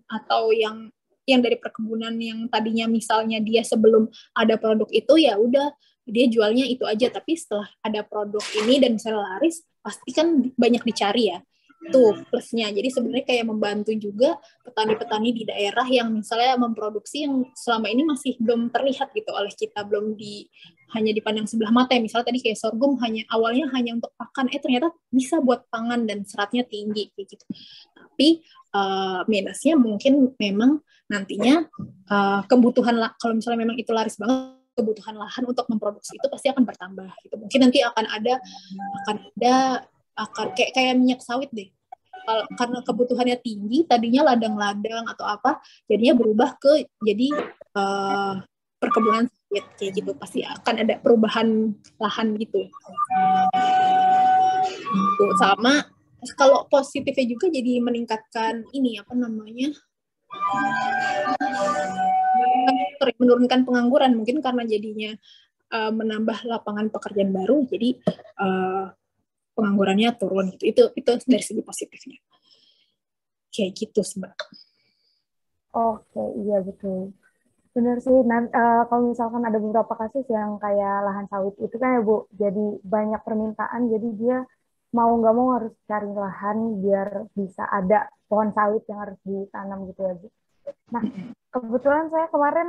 atau yang dari perkebunan yang tadinya misalnya dia sebelum ada produk itu ya udah dia jualnya itu aja, tapi setelah ada produk ini dan misalnya laris pasti kan banyak dicari ya, tuh plusnya. Jadi sebenarnya kayak membantu juga petani-petani di daerah yang misalnya memproduksi yang selama ini masih belum terlihat gitu oleh kita, hanya dipandang sebelah mata ya. Misalnya tadi kayak sorghum awalnya hanya untuk pakan, ternyata bisa buat pangan dan seratnya tinggi kayak gitu. Tapi minusnya mungkin memang nantinya kebutuhan kalau misalnya memang itu laris banget, kebutuhan lahan untuk memproduksi itu pasti akan bertambah gitu. Mungkin nanti akan ada kayak minyak sawit deh. Karena kebutuhannya tinggi, tadinya ladang-ladang atau apa, jadinya berubah ke jadi perkebunan sawit kayak gitu. Pasti akan ada perubahan lahan gitu. Sama kalau positifnya juga jadi meningkatkan ini apa namanya, menurunkan pengangguran mungkin karena jadinya menambah lapangan pekerjaan baru, jadi penganggurannya turun gitu. Itu dari segi positifnya kayak gitu sih, Mbak. Oke, iya betul. Benar sih. Kalau misalkan ada beberapa kasus yang kayak lahan sawit itu kan ya, Bu, jadi banyak permintaan, jadi dia mau nggak mau harus cari lahan biar bisa ada pohon sawit yang harus ditanam gitu ya, Bu. Nah, kebetulan saya kemarin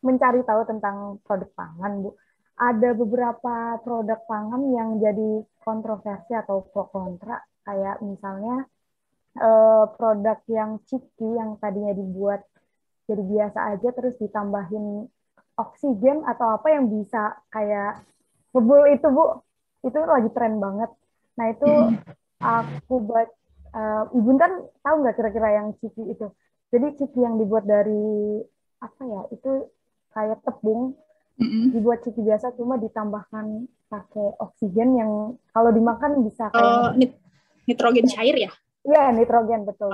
mencari tahu tentang produk pangan, Bu. Ada beberapa produk pangan yang jadi kontroversi atau pro kontra, kayak misalnya produk yang ciki yang tadinya dibuat jadi biasa aja terus ditambahin oksigen atau apa yang bisa kayak ngebul itu, Bu. Itu lagi tren banget. Nah, itu aku buat Ibu kan tahu nggak kira-kira yang ciki itu? Jadi ciki yang dibuat dari apa ya? Itu kayak tepung dibuat ciki biasa cuma ditambahkan pakai oksigen yang kalau dimakan bisa kayak nitrogen cair ya? Iya, nitrogen, betul.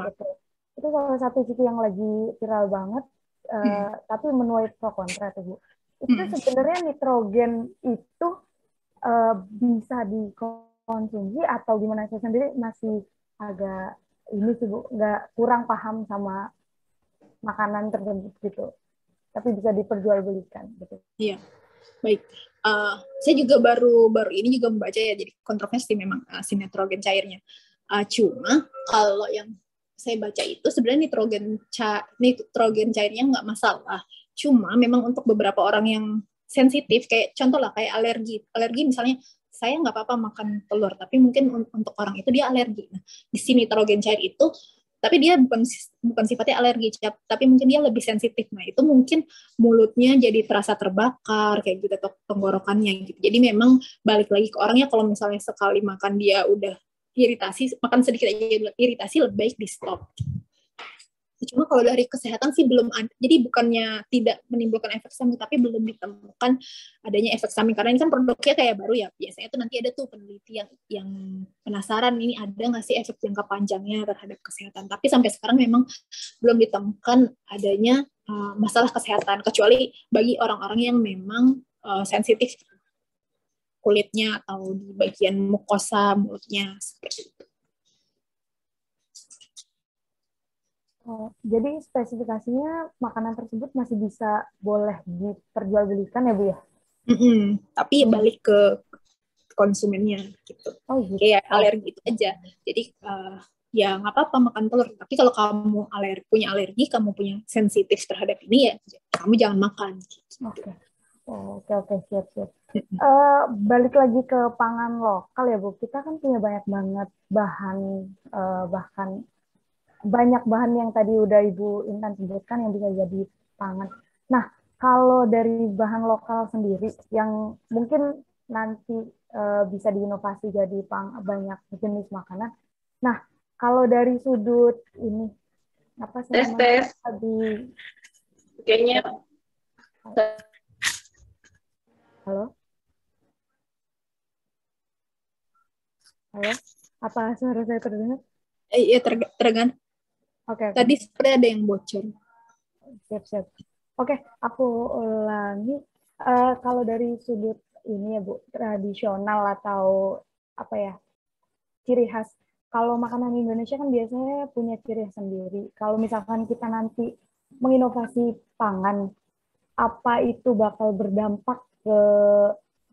Itu salah satu ciki yang lagi viral banget, tapi menuai pro kontra tuh, Bu. Itu sebenarnya nitrogen itu bisa dikonsumsi atau gimana? Saya sendiri masih agak ini sih, Bu, nggak kurang paham sama makanan tertentu gitu. Tapi bisa diperjualbelikan gitu. Iya, baik. Saya juga baru ini juga membaca ya, jadi kontroversi memang si nitrogen cairnya. Cuma kalau yang saya baca itu sebenarnya nitrogen cairnya nggak masalah. Cuma memang untuk beberapa orang yang sensitif, kayak contoh lah kayak alergi misalnya, saya nggak apa-apa makan telur, tapi mungkin untuk orang itu dia alergi. Nah, di sini nitrogen cair itu, tapi dia bukan sifatnya alergi, tapi mungkin dia lebih sensitif. Nah, itu mungkin mulutnya jadi terasa terbakar kayak gitu, atau tenggorokannya gitu. Jadi memang balik lagi ke orangnya, kalau misalnya sekali makan dia udah iritasi, makan sedikit aja iritasi, lebih baik di stop. Cuma kalau dari kesehatan sih belum ada. Jadi bukannya tidak menimbulkan efek samping, tapi belum ditemukan adanya efek samping. Karena ini kan produknya kayak baru ya. Biasanya tuh nanti ada tuh peneliti yang penasaran ini ada nggak sih efek jangka panjangnya terhadap kesehatan. Tapi sampai sekarang memang belum ditemukan adanya masalah kesehatan. Kecuali bagi orang-orang yang memang sensitif kulitnya atau di bagian mukosa mulutnya seperti itu. Oh, jadi spesifikasinya makanan tersebut masih bisa boleh diperjualbelikan ya Bu ya? Tapi balik ke konsumennya gitu. Oh gitu. Kayak alergi itu aja. Jadi ya nggak apa-apa makan telur. Tapi kalau kamu punya alergi, kamu punya sensitif terhadap ini ya, kamu jangan makan. Gitu. Oke, siap. Balik lagi ke pangan lokal ya Bu. Kita kan punya banyak banget bahan, bahkan banyak bahan yang tadi udah Ibu Intan sebutkan yang bisa jadi pangan. Nah, kalau dari bahan lokal sendiri yang mungkin nanti bisa diinovasi jadi banyak jenis makanan. Nah, kalau dari sudut ini apa sih namanya? Tadi kayaknya halo? Halo? Apa suara saya terdengar? Iya, terdengar. Oke. Tadi seperti ada yang bocor. Siap. Oke, aku ulangi. Kalau dari sudut ini ya Bu, tradisional atau apa ya, ciri khas. Kalau makanan Indonesia kan biasanya punya ciri khas sendiri. Kalau misalkan kita nanti menginovasi pangan, apa itu bakal berdampak ke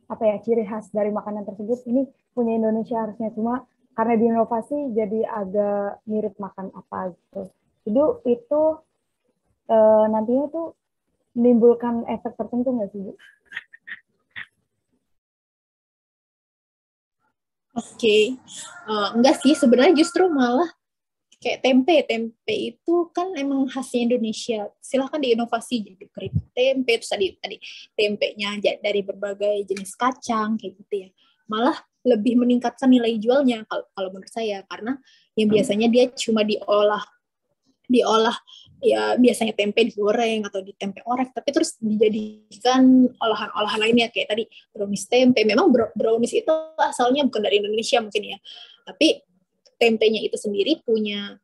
apa ya ciri khas dari makanan tersebut? Ini punya Indonesia harusnya, cuma karena diinovasi jadi agak mirip makan apa gitu. Itu nantinya tuh menimbulkan efek tertentu nggak sih Bu? Oke. Enggak sih, sebenarnya justru malah kayak tempe itu kan emang khasnya Indonesia. Silahkan diinovasi jadi keripik tempe, terus tadi tempenya dari berbagai jenis kacang kayak gitu ya. Malah lebih meningkatkan nilai jualnya kalau menurut saya, karena yang biasanya dia cuma diolah ya biasanya tempe digoreng atau di tempe orek, tapi terus dijadikan olahan-olahan lainnya kayak tadi brownies tempe. Memang brownies itu asalnya bukan dari Indonesia mungkin ya, tapi tempenya itu sendiri punya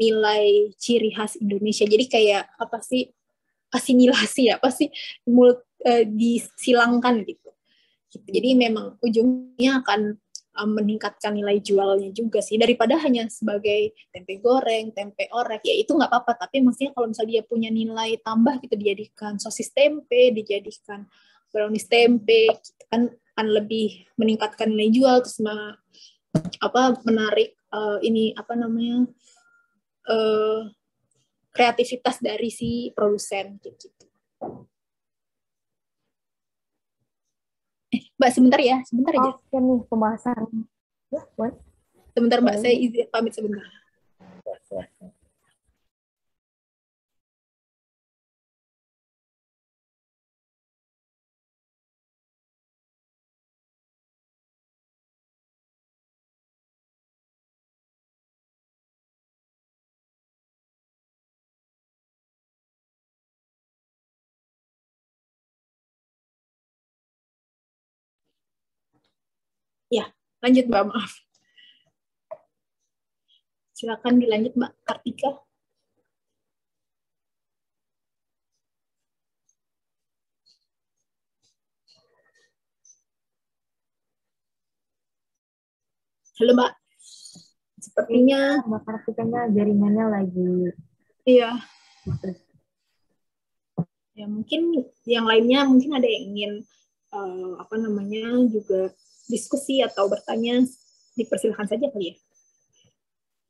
nilai ciri khas Indonesia. Jadi kayak apa sih, asimilasi ya, apa sih, disilangkan gitu. Jadi memang ujungnya akan meningkatkan nilai jualnya juga sih, daripada hanya sebagai tempe goreng, tempe orek, ya itu nggak apa-apa. Tapi maksudnya kalau misalnya dia punya nilai tambah gitu, dijadikan sosis tempe, dijadikan brownies tempe, gitu kan lebih meningkatkan nilai jual, terus menarik kreativitas dari si produsen gitu. Mbak sebentar aja. Oke nih pembahasan. Ya, sebentar Mbak, saya izin pamit sebentar. Ya, lanjut Mbak, maaf. Silakan dilanjut Mbak Kartika. Halo Mbak. Sepertinya Mbak Kartikanya jaringannya lagi. Iya. Ya mungkin yang lainnya mungkin ada yang ingin juga diskusi atau bertanya, dipersilakan saja kali ya.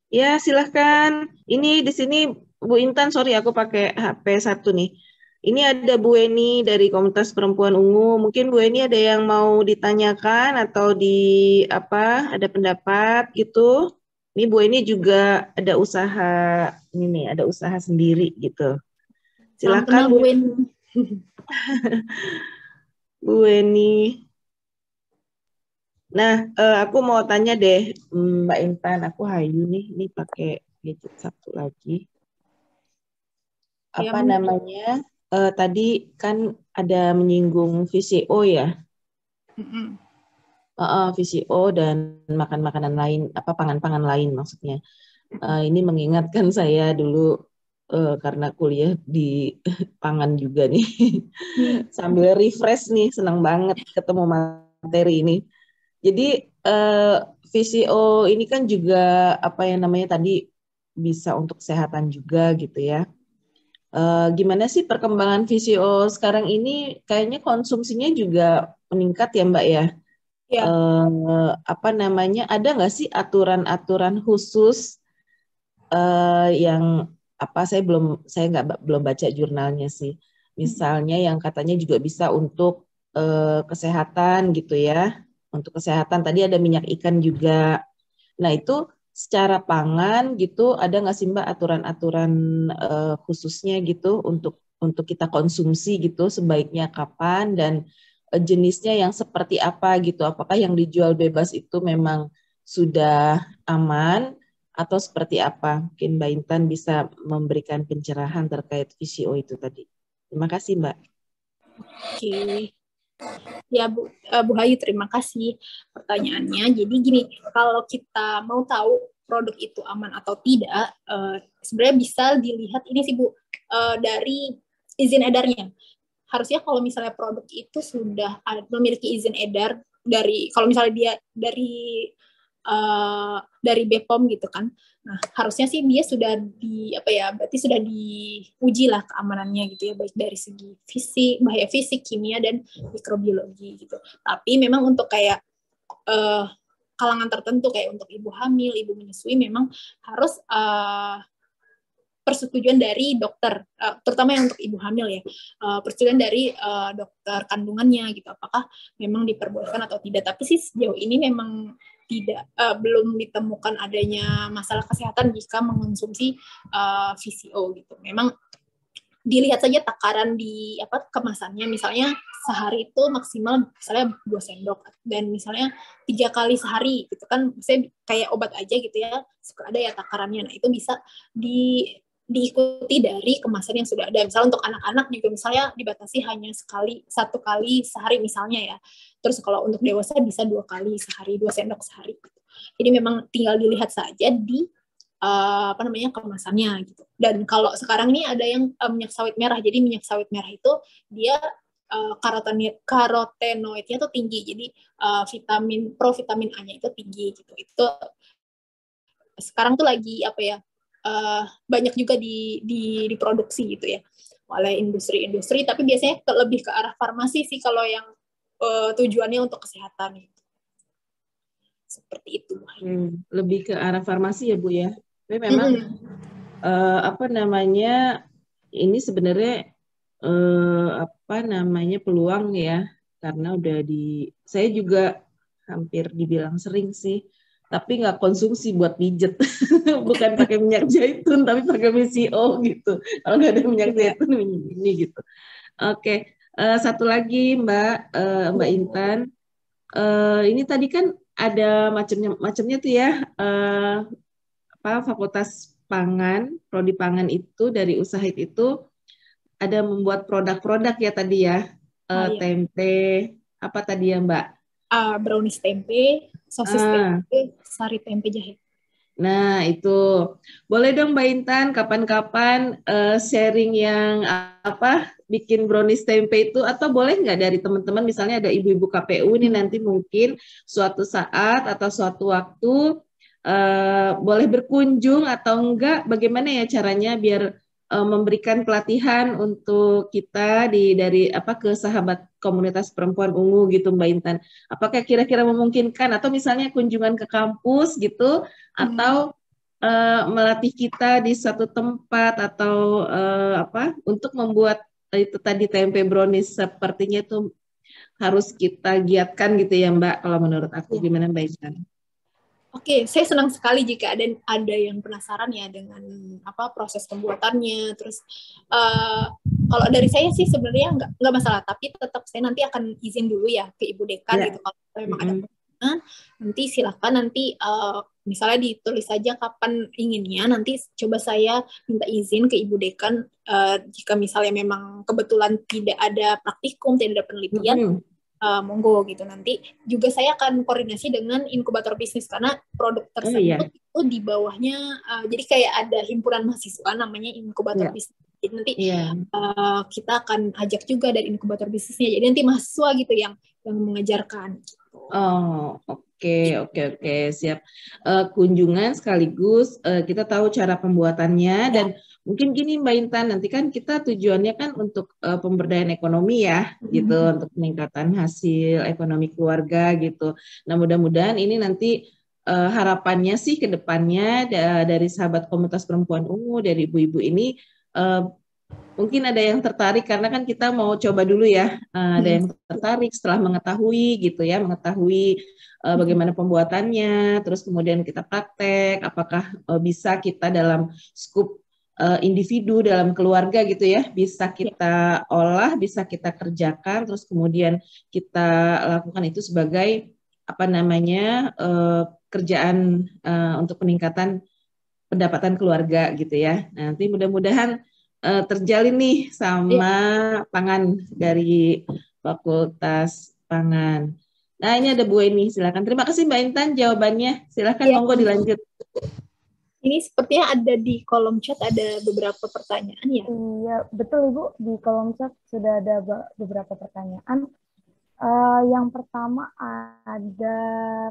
Ya, silahkan. Ini di sini Bu Intan, sorry aku pakai HP satu nih. Ini ada Bu Eni dari Komunitas Perempuan Ungu. Mungkin Bu Eni ada yang mau ditanyakan atau ada pendapat gitu. Ini Bu Eni juga ada usaha sendiri gitu. Silakan Bu Eni. Bu Eni. Nah, aku mau tanya deh, Mbak Intan, aku Hayu nih, ini pakai gadget satu lagi. Ya, apa namanya, tadi kan ada menyinggung VCO ya, VCO dan makan makanan lain, apa pangan-pangan lain maksudnya. Ini mengingatkan saya dulu karena kuliah di pangan juga nih, sambil refresh nih, senang banget ketemu materi ini. Jadi VCO ini kan juga apa yang namanya tadi bisa untuk kesehatan juga gitu ya. Gimana sih perkembangan VCO sekarang ini? Kayaknya konsumsinya juga meningkat ya Mbak ya. ya. Apa namanya? Ada nggak sih aturan-aturan khusus yang apa? Saya belum baca jurnalnya sih. Misalnya yang katanya juga bisa untuk kesehatan gitu ya. Untuk kesehatan tadi ada minyak ikan juga. Nah itu secara pangan gitu ada nggak sih Mbak aturan-aturan khususnya gitu untuk kita konsumsi gitu sebaiknya kapan dan jenisnya yang seperti apa gitu? Apakah yang dijual bebas itu memang sudah aman atau seperti apa? Mungkin Mbak Intan bisa memberikan pencerahan terkait VCO itu tadi. Terima kasih Mbak. Oke. Ya Bu Hayu, terima kasih pertanyaannya. Jadi gini, kalau kita mau tahu produk itu aman atau tidak, sebenarnya bisa dilihat ini sih Bu, dari izin edarnya. Harusnya kalau misalnya produk itu sudah memiliki izin edar kalau misalnya dia dari BPOM gitu kan. Nah, harusnya sih dia sudah berarti sudah diuji lah keamanannya gitu ya, baik dari segi bahaya fisik, kimia, dan mikrobiologi gitu. Tapi memang untuk kayak kalangan tertentu kayak untuk ibu hamil, ibu menyusui memang harus persetujuan dari dokter, terutama yang untuk ibu hamil ya, persetujuan dari dokter kandungannya gitu, apakah memang diperbolehkan atau tidak. Tapi sih sejauh ini memang belum ditemukan adanya masalah kesehatan jika mengonsumsi VCO gitu. Memang dilihat saja takaran di kemasannya, misalnya sehari itu maksimal misalnya 2 sendok dan misalnya 3 kali sehari gitu kan, misalnya kayak obat aja gitu ya, suka ada ya takarannya. Nah itu bisa diikuti dari kemasan yang sudah ada. Misalnya untuk anak-anak juga misalnya dibatasi hanya 1 kali sehari misalnya ya. Terus kalau untuk dewasa bisa 2 kali sehari, 2 sendok sehari. Jadi memang tinggal dilihat saja di kemasannya gitu. Dan kalau sekarang ini ada yang minyak sawit merah. Jadi minyak sawit merah itu dia karotenoidnya tuh tinggi. Jadi provitamin A-nya itu tinggi gitu. Itu sekarang tuh lagi banyak juga diproduksi gitu ya oleh industri-industri, tapi biasanya lebih ke arah farmasi sih kalau yang tujuannya untuk kesehatan gitu. Seperti itu. Lebih ke arah farmasi ya Bu ya. Tapi memang ini sebenarnya peluang ya, karena saya juga hampir dibilang sering sih, tapi nggak konsumsi buat pijet, bukan pakai minyak zaitun tapi pakai VCO gitu. Kalau nggak ada minyak zaitun ini gitu. Oke, satu lagi Mbak Intan, ini tadi kan ada macamnya tuh ya, Fakultas Pangan, Prodi Pangan itu dari USAHID itu ada membuat produk-produk ya tadi ya, tempe, apa tadi ya Mbak? Brownies tempe, sosis tempe, sari tempe jahe. Nah itu, boleh dong Mbak Intan kapan-kapan sharing yang bikin brownies tempe itu, atau boleh nggak dari teman-teman, misalnya ada ibu-ibu KPU nih nanti mungkin suatu saat atau suatu waktu boleh berkunjung atau enggak, bagaimana ya caranya biar memberikan pelatihan untuk kita ke sahabat komunitas perempuan ungu gitu Mbak Intan. Apakah kira-kira memungkinkan, atau misalnya kunjungan ke kampus gitu, atau melatih kita di suatu tempat, atau untuk membuat itu tadi tempe brownies, sepertinya itu harus kita giatkan gitu ya Mbak, kalau menurut aku. Gimana Mbak Intan? Oke, saya senang sekali jika ada yang penasaran ya dengan proses pembuatannya. Terus kalau dari saya sih sebenarnya nggak masalah, tapi tetap saya nanti akan izin dulu ya ke Ibu Dekan gitu kalau memang ada kunjungan, nanti silakan nanti misalnya ditulis saja kapan inginnya, nanti coba saya minta izin ke Ibu Dekan jika misalnya memang kebetulan tidak ada praktikum, tidak ada penelitian, monggo gitu. Nanti juga saya akan koordinasi dengan inkubator bisnis karena produk tersebut itu di bawahnya jadi kayak ada himpunan mahasiswa namanya inkubator bisnis. Jadi nanti kita akan ajak juga dari inkubator bisnisnya. Jadi nanti mahasiswa gitu yang mengajarkan. Gitu. Oh, oke, siap. Kunjungan sekaligus kita tahu cara pembuatannya dan mungkin gini Mbak Intan, nanti kan kita tujuannya kan untuk pemberdayaan ekonomi ya, gitu, untuk peningkatan hasil ekonomi keluarga gitu. Nah, mudah-mudahan ini nanti harapannya sih ke depannya dari sahabat komunitas perempuan ungu, dari ibu-ibu ini mungkin ada yang tertarik karena kan kita mau coba dulu ya, ada yang tertarik setelah mengetahui gitu ya, mengetahui bagaimana pembuatannya, terus kemudian kita praktek, apakah bisa kita dalam skup individu dalam keluarga gitu ya, bisa kita olah, bisa kita kerjakan, terus kemudian kita lakukan itu sebagai apa namanya kerjaan untuk peningkatan pendapatan keluarga gitu ya. Nanti mudah-mudahan terjalin nih sama pangan dari Fakultas Pangan. Nah, ini ada Bu Eni, silakan. Terima kasih Mbak Intan jawabannya. Silakan monggo dilanjut. Ini sepertinya ada di kolom chat ada beberapa pertanyaan ya. Iya, betul Ibu. Di kolom chat sudah ada beberapa pertanyaan. Yang pertama ada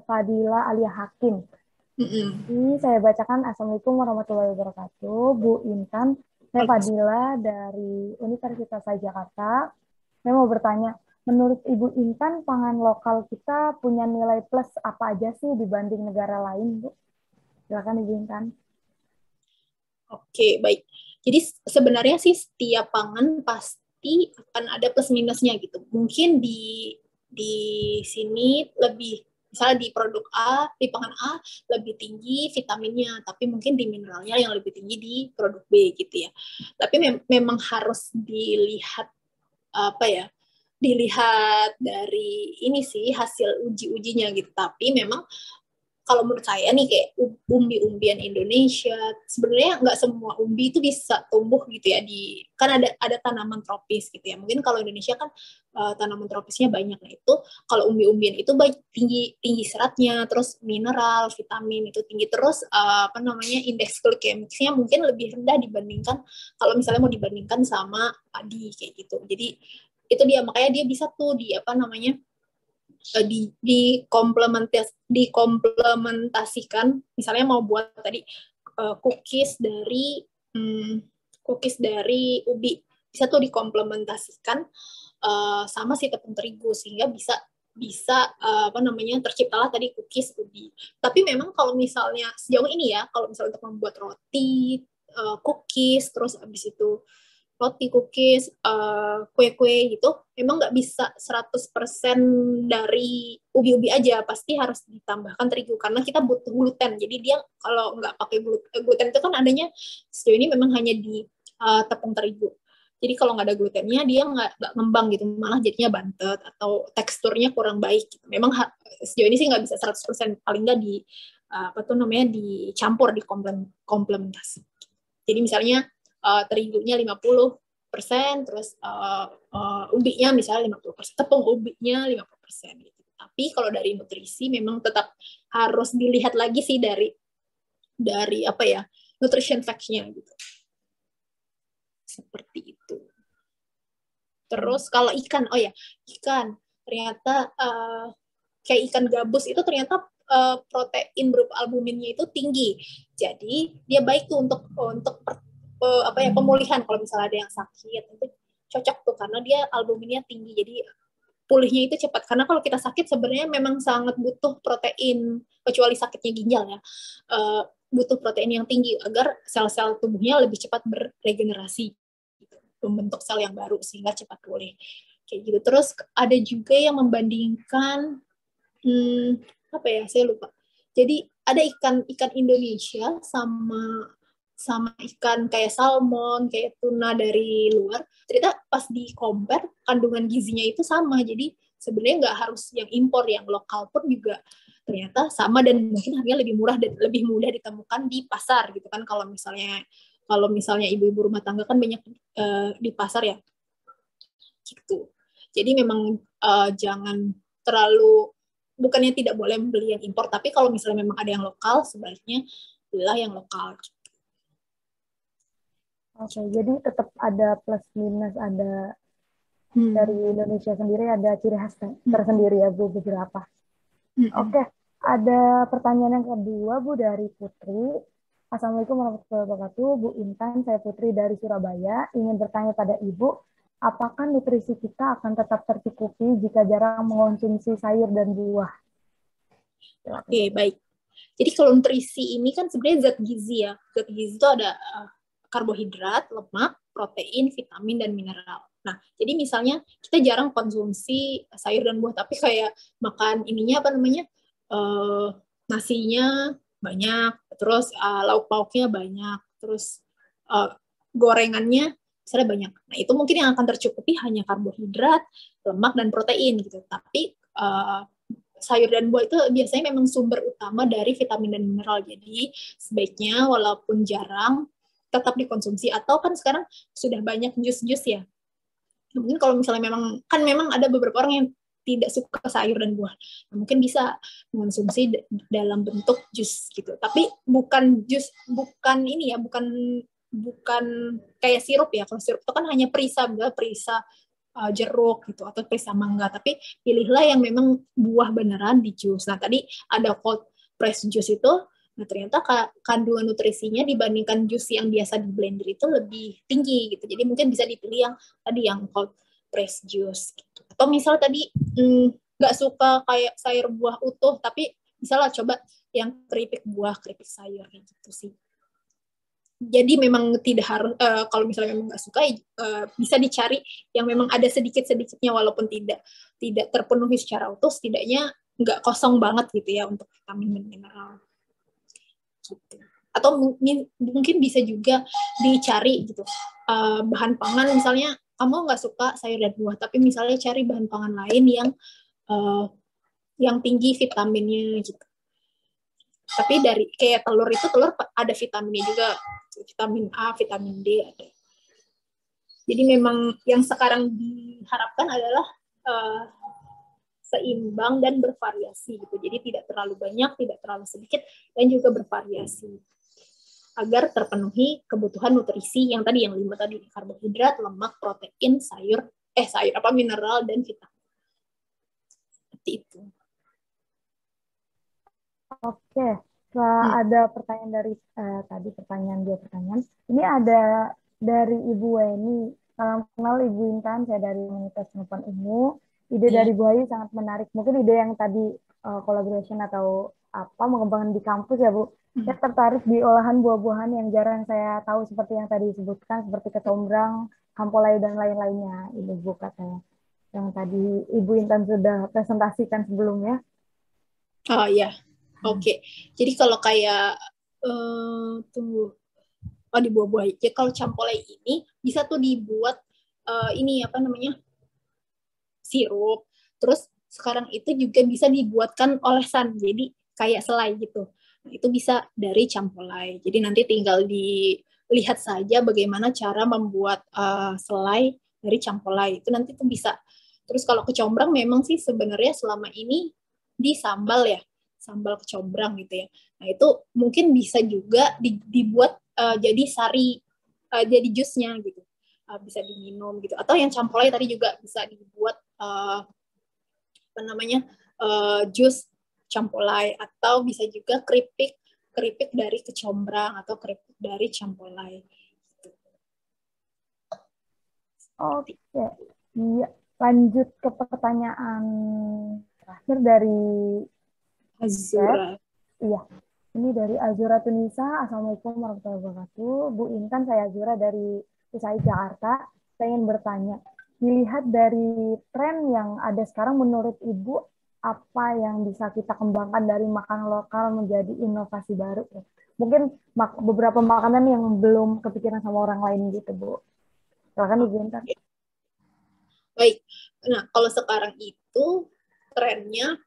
Fadila Alia Hakim. Ini saya bacakan. Assalamualaikum warahmatullahi wabarakatuh. Bu Intan, saya Fadila dari Universitas Jakarta. Saya mau bertanya, menurut Ibu Intan, pangan lokal kita punya nilai plus apa aja sih dibanding negara lain, Bu? Silakan Ibu Intan. Oke, baik. Jadi sebenarnya sih setiap pangan pasti akan ada plus minusnya gitu. Mungkin di sini lebih, misalnya di produk A, di pangan A lebih tinggi vitaminnya, tapi mungkin di mineralnya yang lebih tinggi di produk B gitu ya. Tapi memang harus dilihat dilihat dari ini sih hasil uji-ujinya gitu. Tapi memang kalau menurut saya nih kayak umbi-umbian Indonesia sebenarnya nggak semua umbi itu bisa tumbuh gitu ya kan ada tanaman tropis gitu ya. Mungkin kalau Indonesia kan tanaman tropisnya banyak. Nah itu kalau umbi-umbian itu tinggi seratnya, terus mineral, vitamin itu tinggi, terus indeks glikemiknya mungkin lebih rendah dibandingkan kalau misalnya mau dibandingkan sama padi kayak gitu. Jadi itu dia, makanya dia bisa tuh dikomplementasikan, misalnya mau buat tadi cookies dari ubi, bisa tuh dikomplementasikan sama si tepung terigu sehingga bisa terciptalah tadi cookies ubi. Tapi memang kalau misalnya sejauh ini ya, kalau misalnya untuk membuat roti, cookies, terus abis itu roti, cookies, kue-kue gitu, memang nggak bisa 100% dari ubi-ubi aja, pasti harus ditambahkan terigu, karena kita butuh gluten. Jadi dia kalau nggak pakai gluten itu kan adanya sejauh ini memang hanya di tepung terigu. Jadi kalau nggak ada glutennya, dia nggak ngembang gitu, malah jadinya bantet atau teksturnya kurang baik. Gitu. Memang sejauh ini sih nggak bisa 100%, paling nggak dicampur, dikomplementasi. Jadi misalnya terigunya 50%, terus ubinya misalnya 50%, tepung ubinya 50%. Gitu. Tapi kalau dari nutrisi memang tetap harus dilihat lagi sih dari nutrition facts-nya gitu. Seperti itu. Terus kalau ikan, ikan ternyata kayak ikan gabus itu ternyata protein berupa albuminnya itu tinggi. Jadi dia baik tuh untuk pemulihan. Kalau misalnya ada yang sakit itu cocok tuh karena dia albuminnya tinggi, jadi pulihnya itu cepat. Karena kalau kita sakit sebenarnya memang sangat butuh protein, kecuali sakitnya ginjal ya, butuh protein yang tinggi agar sel-sel tubuhnya lebih cepat beregenerasi, gitu, membentuk sel yang baru sehingga cepat pulih kayak gitu. Terus ada juga yang membandingkan saya lupa. Jadi ada ikan Indonesia sama ikan kayak salmon, kayak tuna dari luar, ternyata pas di compare kandungan gizinya itu sama. Jadi sebenarnya nggak harus yang impor, yang lokal pun juga ternyata sama dan mungkin harganya lebih murah dan lebih mudah ditemukan di pasar gitu kan. Kalau misalnya ibu-ibu rumah tangga kan banyak di pasar ya gitu. Jadi memang jangan terlalu, bukannya tidak boleh membeli yang impor, tapi kalau misalnya memang ada yang lokal sebaiknya belilah yang lokal. Oke, jadi tetap ada plus minus, ada dari Indonesia sendiri ada ciri khas tersendiri ya Bu beberapa. Oke, ada pertanyaan yang kedua Bu dari Putri. Assalamualaikum warahmatullahi wabarakatuh. Bu Intan, saya Putri dari Surabaya. Ingin bertanya pada Ibu, apakah nutrisi kita akan tetap tercukupi jika jarang mengonsumsi sayur dan buah? Oke, baik. Jadi kalau nutrisi ini kan sebenarnya zat gizi ya. Zat gizi itu ada karbohidrat, lemak, protein, vitamin, dan mineral. Nah, jadi misalnya kita jarang konsumsi sayur dan buah, tapi kayak makan ininya apa namanya, nasinya banyak, terus lauk pauknya banyak, terus gorengannya misalnya banyak. Nah, itu mungkin yang akan tercukupi hanya karbohidrat, lemak, dan protein gitu. Tapi sayur dan buah itu biasanya memang sumber utama dari vitamin dan mineral. Jadi sebaiknya walaupun jarang tetap dikonsumsi, atau kan sekarang sudah banyak jus-jus ya. Mungkin kalau misalnya memang ada beberapa orang yang tidak suka sayur dan buah, nah, mungkin bisa mengonsumsi dalam bentuk jus gitu. Tapi bukan jus, bukan ini ya, bukan kayak sirup ya. Kalau sirup itu kan hanya perisa jeruk gitu atau perisa mangga, tapi pilihlah yang memang buah beneran di jus. Nah, tadi ada cold press jus itu, nah ternyata kandungan nutrisinya dibandingkan jus yang biasa di blender itu lebih tinggi gitu. Jadi mungkin bisa dipilih yang tadi yang cold press juice gitu. Atau misal tadi nggak suka kayak sayur buah utuh, tapi misalnya coba yang keripik buah, keripik sayur gitu sih. Jadi memang tidak harus, kalau misalnya memang nggak suka, bisa dicari yang memang ada sedikit-sedikitnya, walaupun tidak terpenuhi secara utuh, setidaknya nggak kosong banget gitu ya untuk vitamin dan mineral. Gitu. Atau mungkin bisa juga dicari gitu bahan pangan, misalnya kamu nggak suka sayur dan buah, tapi misalnya cari bahan pangan lain yang tinggi vitaminnya gitu. Tapi dari kayak telur ada vitaminnya juga, vitamin A, vitamin D ada. Jadi memang yang sekarang diharapkan adalah seimbang dan bervariasi gitu. Jadi tidak terlalu banyak, tidak terlalu sedikit, dan juga bervariasi agar terpenuhi kebutuhan nutrisi yang tadi, yang 5 tadi, karbohidrat, lemak, protein, mineral, dan vitamin. Seperti itu. Oke, setelah ada pertanyaan dari dua pertanyaan. Ini ada dari Ibu Weni. Salam kenal Ibu Intan, saya dari Universitas Pendidikan Ungu. Ide dari Bu Ayu sangat menarik. Mungkin ide yang tadi collaboration atau mengembangkan di kampus ya Bu. Saya tertarik di olahan buah-buahan yang jarang saya tahu, seperti yang tadi disebutkan, seperti kecombrang, kampolai, dan lain-lainnya. Ini Bu katanya. Yang tadi Ibu Intan sudah presentasikan sebelumnya. Oh iya, oke. Jadi kalau kayak di buah-buah, ya kalau campolai ini bisa tuh dibuat sirup. Terus sekarang itu juga bisa dibuatkan olesan, jadi kayak selai gitu. Nah, itu bisa dari campolai. Jadi nanti tinggal dilihat saja bagaimana cara membuat selai dari campolai. Itu nanti tuh bisa. Terus kalau kecombrang memang sih sebenarnya selama ini di sambal ya, sambal kecombrang gitu ya. Nah, itu mungkin bisa juga dibuat jadi jadi jusnya gitu. Bisa diminum gitu. Atau yang campolai tadi juga bisa dibuat jus campolai, atau bisa juga keripik dari kecombrang atau keripik dari campolai. Oke, iya. Lanjut ke pertanyaan terakhir dari Azura. Iya, ini dari Azura Tunisa. Assalamualaikum warahmatullahi wabarakatuh. Bu Intan, saya Azura dari USAID Jakarta. Saya ingin bertanya, dilihat dari tren yang ada sekarang, menurut Ibu, apa yang bisa kita kembangkan dari makanan lokal menjadi inovasi baru? Mungkin beberapa makanan yang belum kepikiran sama orang lain gitu, Bu. Silakan Ibu Intan. Baik. Nah, kalau sekarang itu trennya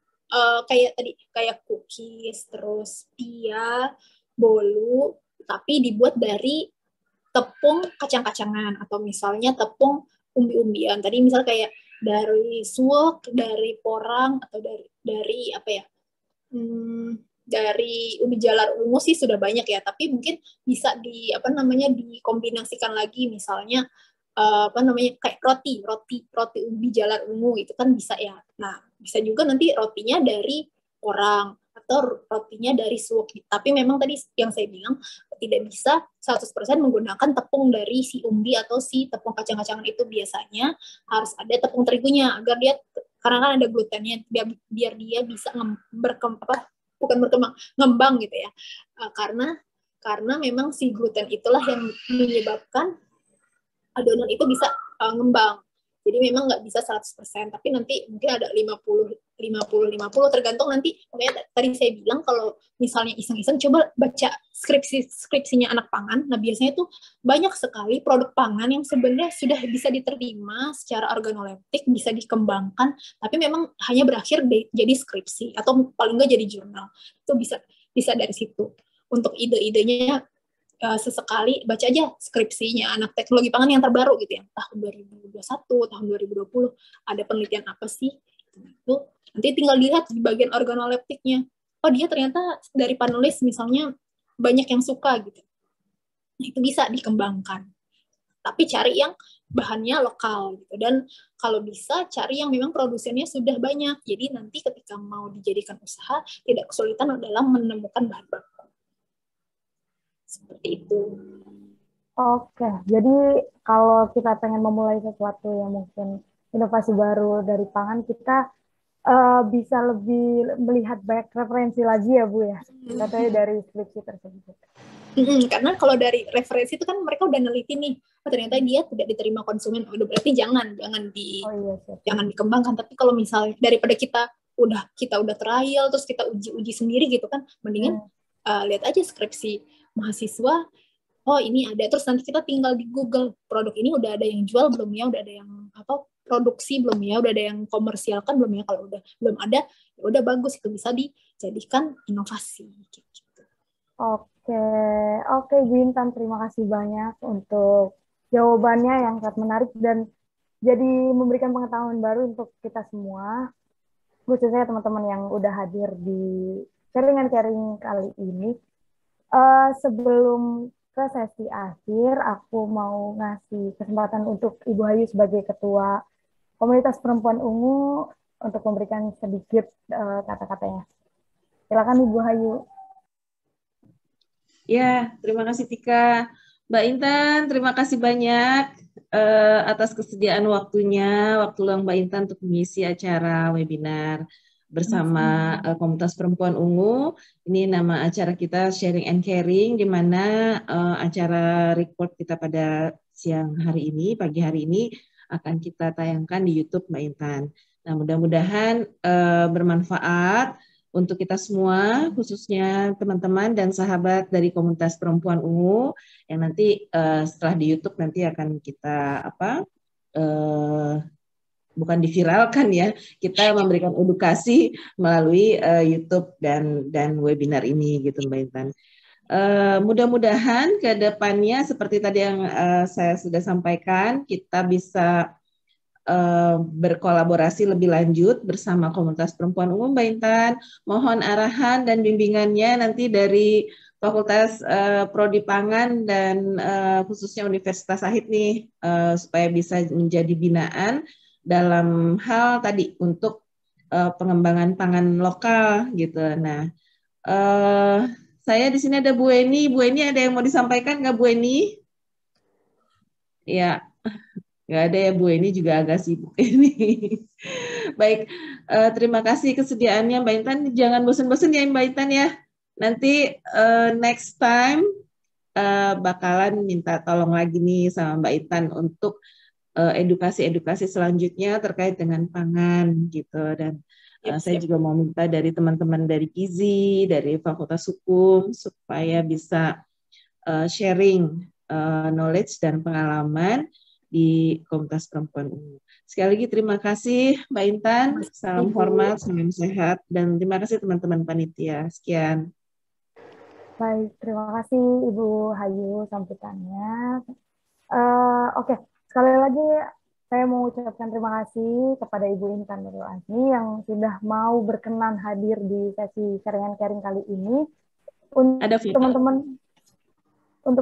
kayak tadi, kayak cookies, terus pia, bolu, tapi dibuat dari tepung kacang-kacangan atau misalnya tepung umbi-umbian. Tadi misal kayak dari suwak, dari porang atau dari apa ya? Dari ubi jalar ungu sih sudah banyak ya, tapi mungkin bisa di apa namanya dikombinasikan lagi, misalnya apa namanya kayak roti ubi jalar ungu itu kan bisa ya. Nah, bisa juga nanti rotinya dari orang atau rotinya dari suwak. Tapi memang tadi yang saya bilang tidak bisa 100% menggunakan tepung dari si umbi atau si tepung kacang-kacangan itu. Biasanya harus ada tepung terigunya agar dia, karena kan ada glutennya, biar dia bisa ngembang gitu ya. Karena memang si gluten itulah yang menyebabkan adonan itu bisa ngembang. Jadi memang nggak bisa 100%, tapi nanti mungkin ada 50 tergantung nanti. Makanya tadi saya bilang kalau misalnya iseng-iseng coba baca skripsinya anak pangan. Nah, biasanya tuh banyak sekali produk pangan yang sebenarnya sudah bisa diterima secara organoleptik, bisa dikembangkan, tapi memang hanya berakhir jadi skripsi atau paling nggak jadi jurnal. Itu bisa dari situ. Untuk ide-idenya sesekali baca aja skripsinya anak teknologi pangan yang terbaru gitu ya, tahun 2021, tahun 2020, ada penelitian apa sih? Itu nanti tinggal dilihat di bagian organoleptiknya. Oh, dia ternyata dari panelis misalnya banyak yang suka gitu. Nah, itu bisa dikembangkan. Tapi cari yang bahannya lokal gitu. Dan kalau bisa cari yang memang produsennya sudah banyak. Jadi nanti ketika mau dijadikan usaha tidak kesulitan dalam menemukan bahan baku. Seperti itu. Oke, jadi kalau kita pengen memulai sesuatu yang mungkin inovasi baru dari pangan, kita bisa lebih melihat banyak referensi lagi ya Bu ya, katanya dari skripsi tersebut. Karena kalau dari referensi itu kan mereka udah neliti nih, oh, ternyata dia tidak diterima konsumen, udah berarti jangan dikembangkan. Tapi kalau misalnya daripada kita udah trial terus kita uji sendiri gitu kan, mendingan lihat aja skripsi mahasiswa. Oh, ini ada, terus nanti kita tinggal di Google, produk ini udah ada yang jual belum ya, udah ada yang produksi belum ya, udah ada yang komersialkan belum ya. Kalau belum ada, ya udah bagus, itu bisa dijadikan inovasi gitu. Oke Bu Intan, terima kasih banyak untuk jawabannya yang sangat menarik dan jadi memberikan pengetahuan baru untuk kita semua, khususnya teman-teman yang udah hadir di sharing kali ini. Sebelum ke sesi akhir, aku mau ngasih kesempatan untuk Ibu Hayu sebagai Ketua Komunitas Perempuan Ungu untuk memberikan sedikit kata-katanya. Silakan Ibu Hayu. Ya, terima kasih Tika. Mbak Intan, terima kasih banyak atas kesediaan waktunya, waktu luang Mbak Intan untuk mengisi acara webinar bersama Komunitas Perempuan Ungu. Ini nama acara kita Sharing and Caring, di mana acara report kita pada siang hari ini, pagi hari ini, akan kita tayangkan di YouTube Mbak Intan. Nah, mudah-mudahan bermanfaat untuk kita semua, khususnya teman-teman dan sahabat dari Komunitas Perempuan Ungu, yang nanti setelah di YouTube nanti akan kita bukan diviralkan ya, kita memberikan edukasi melalui YouTube dan webinar ini gitu Mbak Intan. Mudah-mudahan ke depannya seperti tadi yang saya sudah sampaikan, kita bisa berkolaborasi lebih lanjut bersama Komunitas Perempuan Ungu Mbak Intan. Mohon arahan dan bimbingannya nanti dari Fakultas Prodi Pangan dan khususnya Universitas Sahid nih, supaya bisa menjadi binaan dalam hal tadi untuk pengembangan pangan lokal gitu. Nah, saya di sini ada Bu Eni. Bu Eni ada yang mau disampaikan nggak Bu Eni? Ya, nggak ada ya Bu Eni, juga agak sibuk ini. Baik, terima kasih kesediaannya Mbak Intan. Jangan bosan-bosan ya Mbak Intan ya. Nanti next time bakalan minta tolong lagi nih sama Mbak Intan untuk edukasi-edukasi selanjutnya terkait dengan pangan gitu. Dan saya juga mau minta dari teman-teman dari Gizi, dari Fakultas Hukum supaya bisa sharing knowledge dan pengalaman di Komunitas Perempuan Ungu. Sekali lagi terima kasih Mbak Intan, salam hormat, salam sehat, dan terima kasih teman-teman panitia. Sekian. Baik, terima kasih Ibu Hayu sambutannya. Oke, sekali lagi saya mau ucapkan terima kasih kepada Ibu Intan Nurul Azmi yang sudah mau berkenan hadir di sesi sharing caring kali ini. Untuk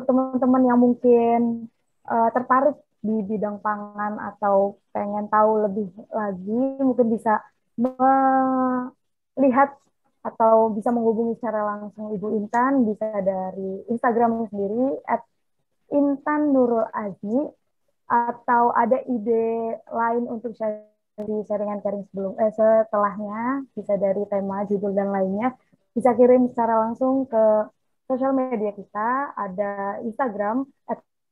teman-teman yang mungkin tertarik di bidang pangan atau pengen tahu lebih lagi, mungkin bisa melihat atau bisa menghubungi secara langsung Ibu Intan, bisa dari Instagramnya sendiri @intan_nurul_azmi, atau ada ide lain untuk sharing caring setelahnya, bisa dari tema, judul, dan lainnya, bisa kirim secara langsung ke sosial media kita, ada Instagram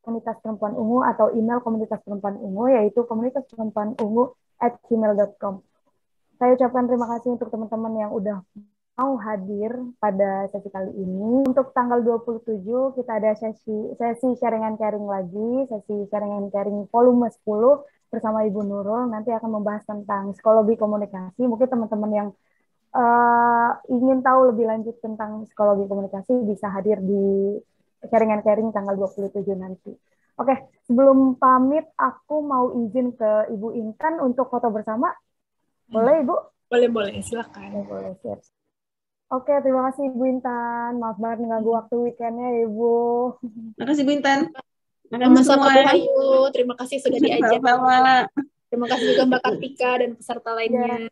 @komunitas perempuan ungu atau email komunitas perempuan ungu, yaitu komunitasperempuanungu@gmail.com. Saya ucapkan terima kasih untuk teman-teman yang udah mau hadir pada sesi kali ini. Untuk tanggal 27 kita ada sesi sharing caring lagi, sesi sharing caring volume 10 bersama Ibu Nurul. Nanti akan membahas tentang psikologi komunikasi. Mungkin teman-teman yang ingin tahu lebih lanjut tentang psikologi komunikasi bisa hadir di sharing caring tanggal 27 nanti. Oke, sebelum pamit aku mau izin ke Ibu Intan untuk foto bersama. Boleh Ibu? Boleh, silakan. Boleh, siap. Oke, terima kasih Ibu Intan. Maaf banget mengganggu waktu weekendnya, Ibu. Terima kasih Bu Intan. Sama-sama Bu Hayu. Terima kasih sudah diajak. Sama-sama. Terima kasih juga Mbak Kartika dan peserta lainnya.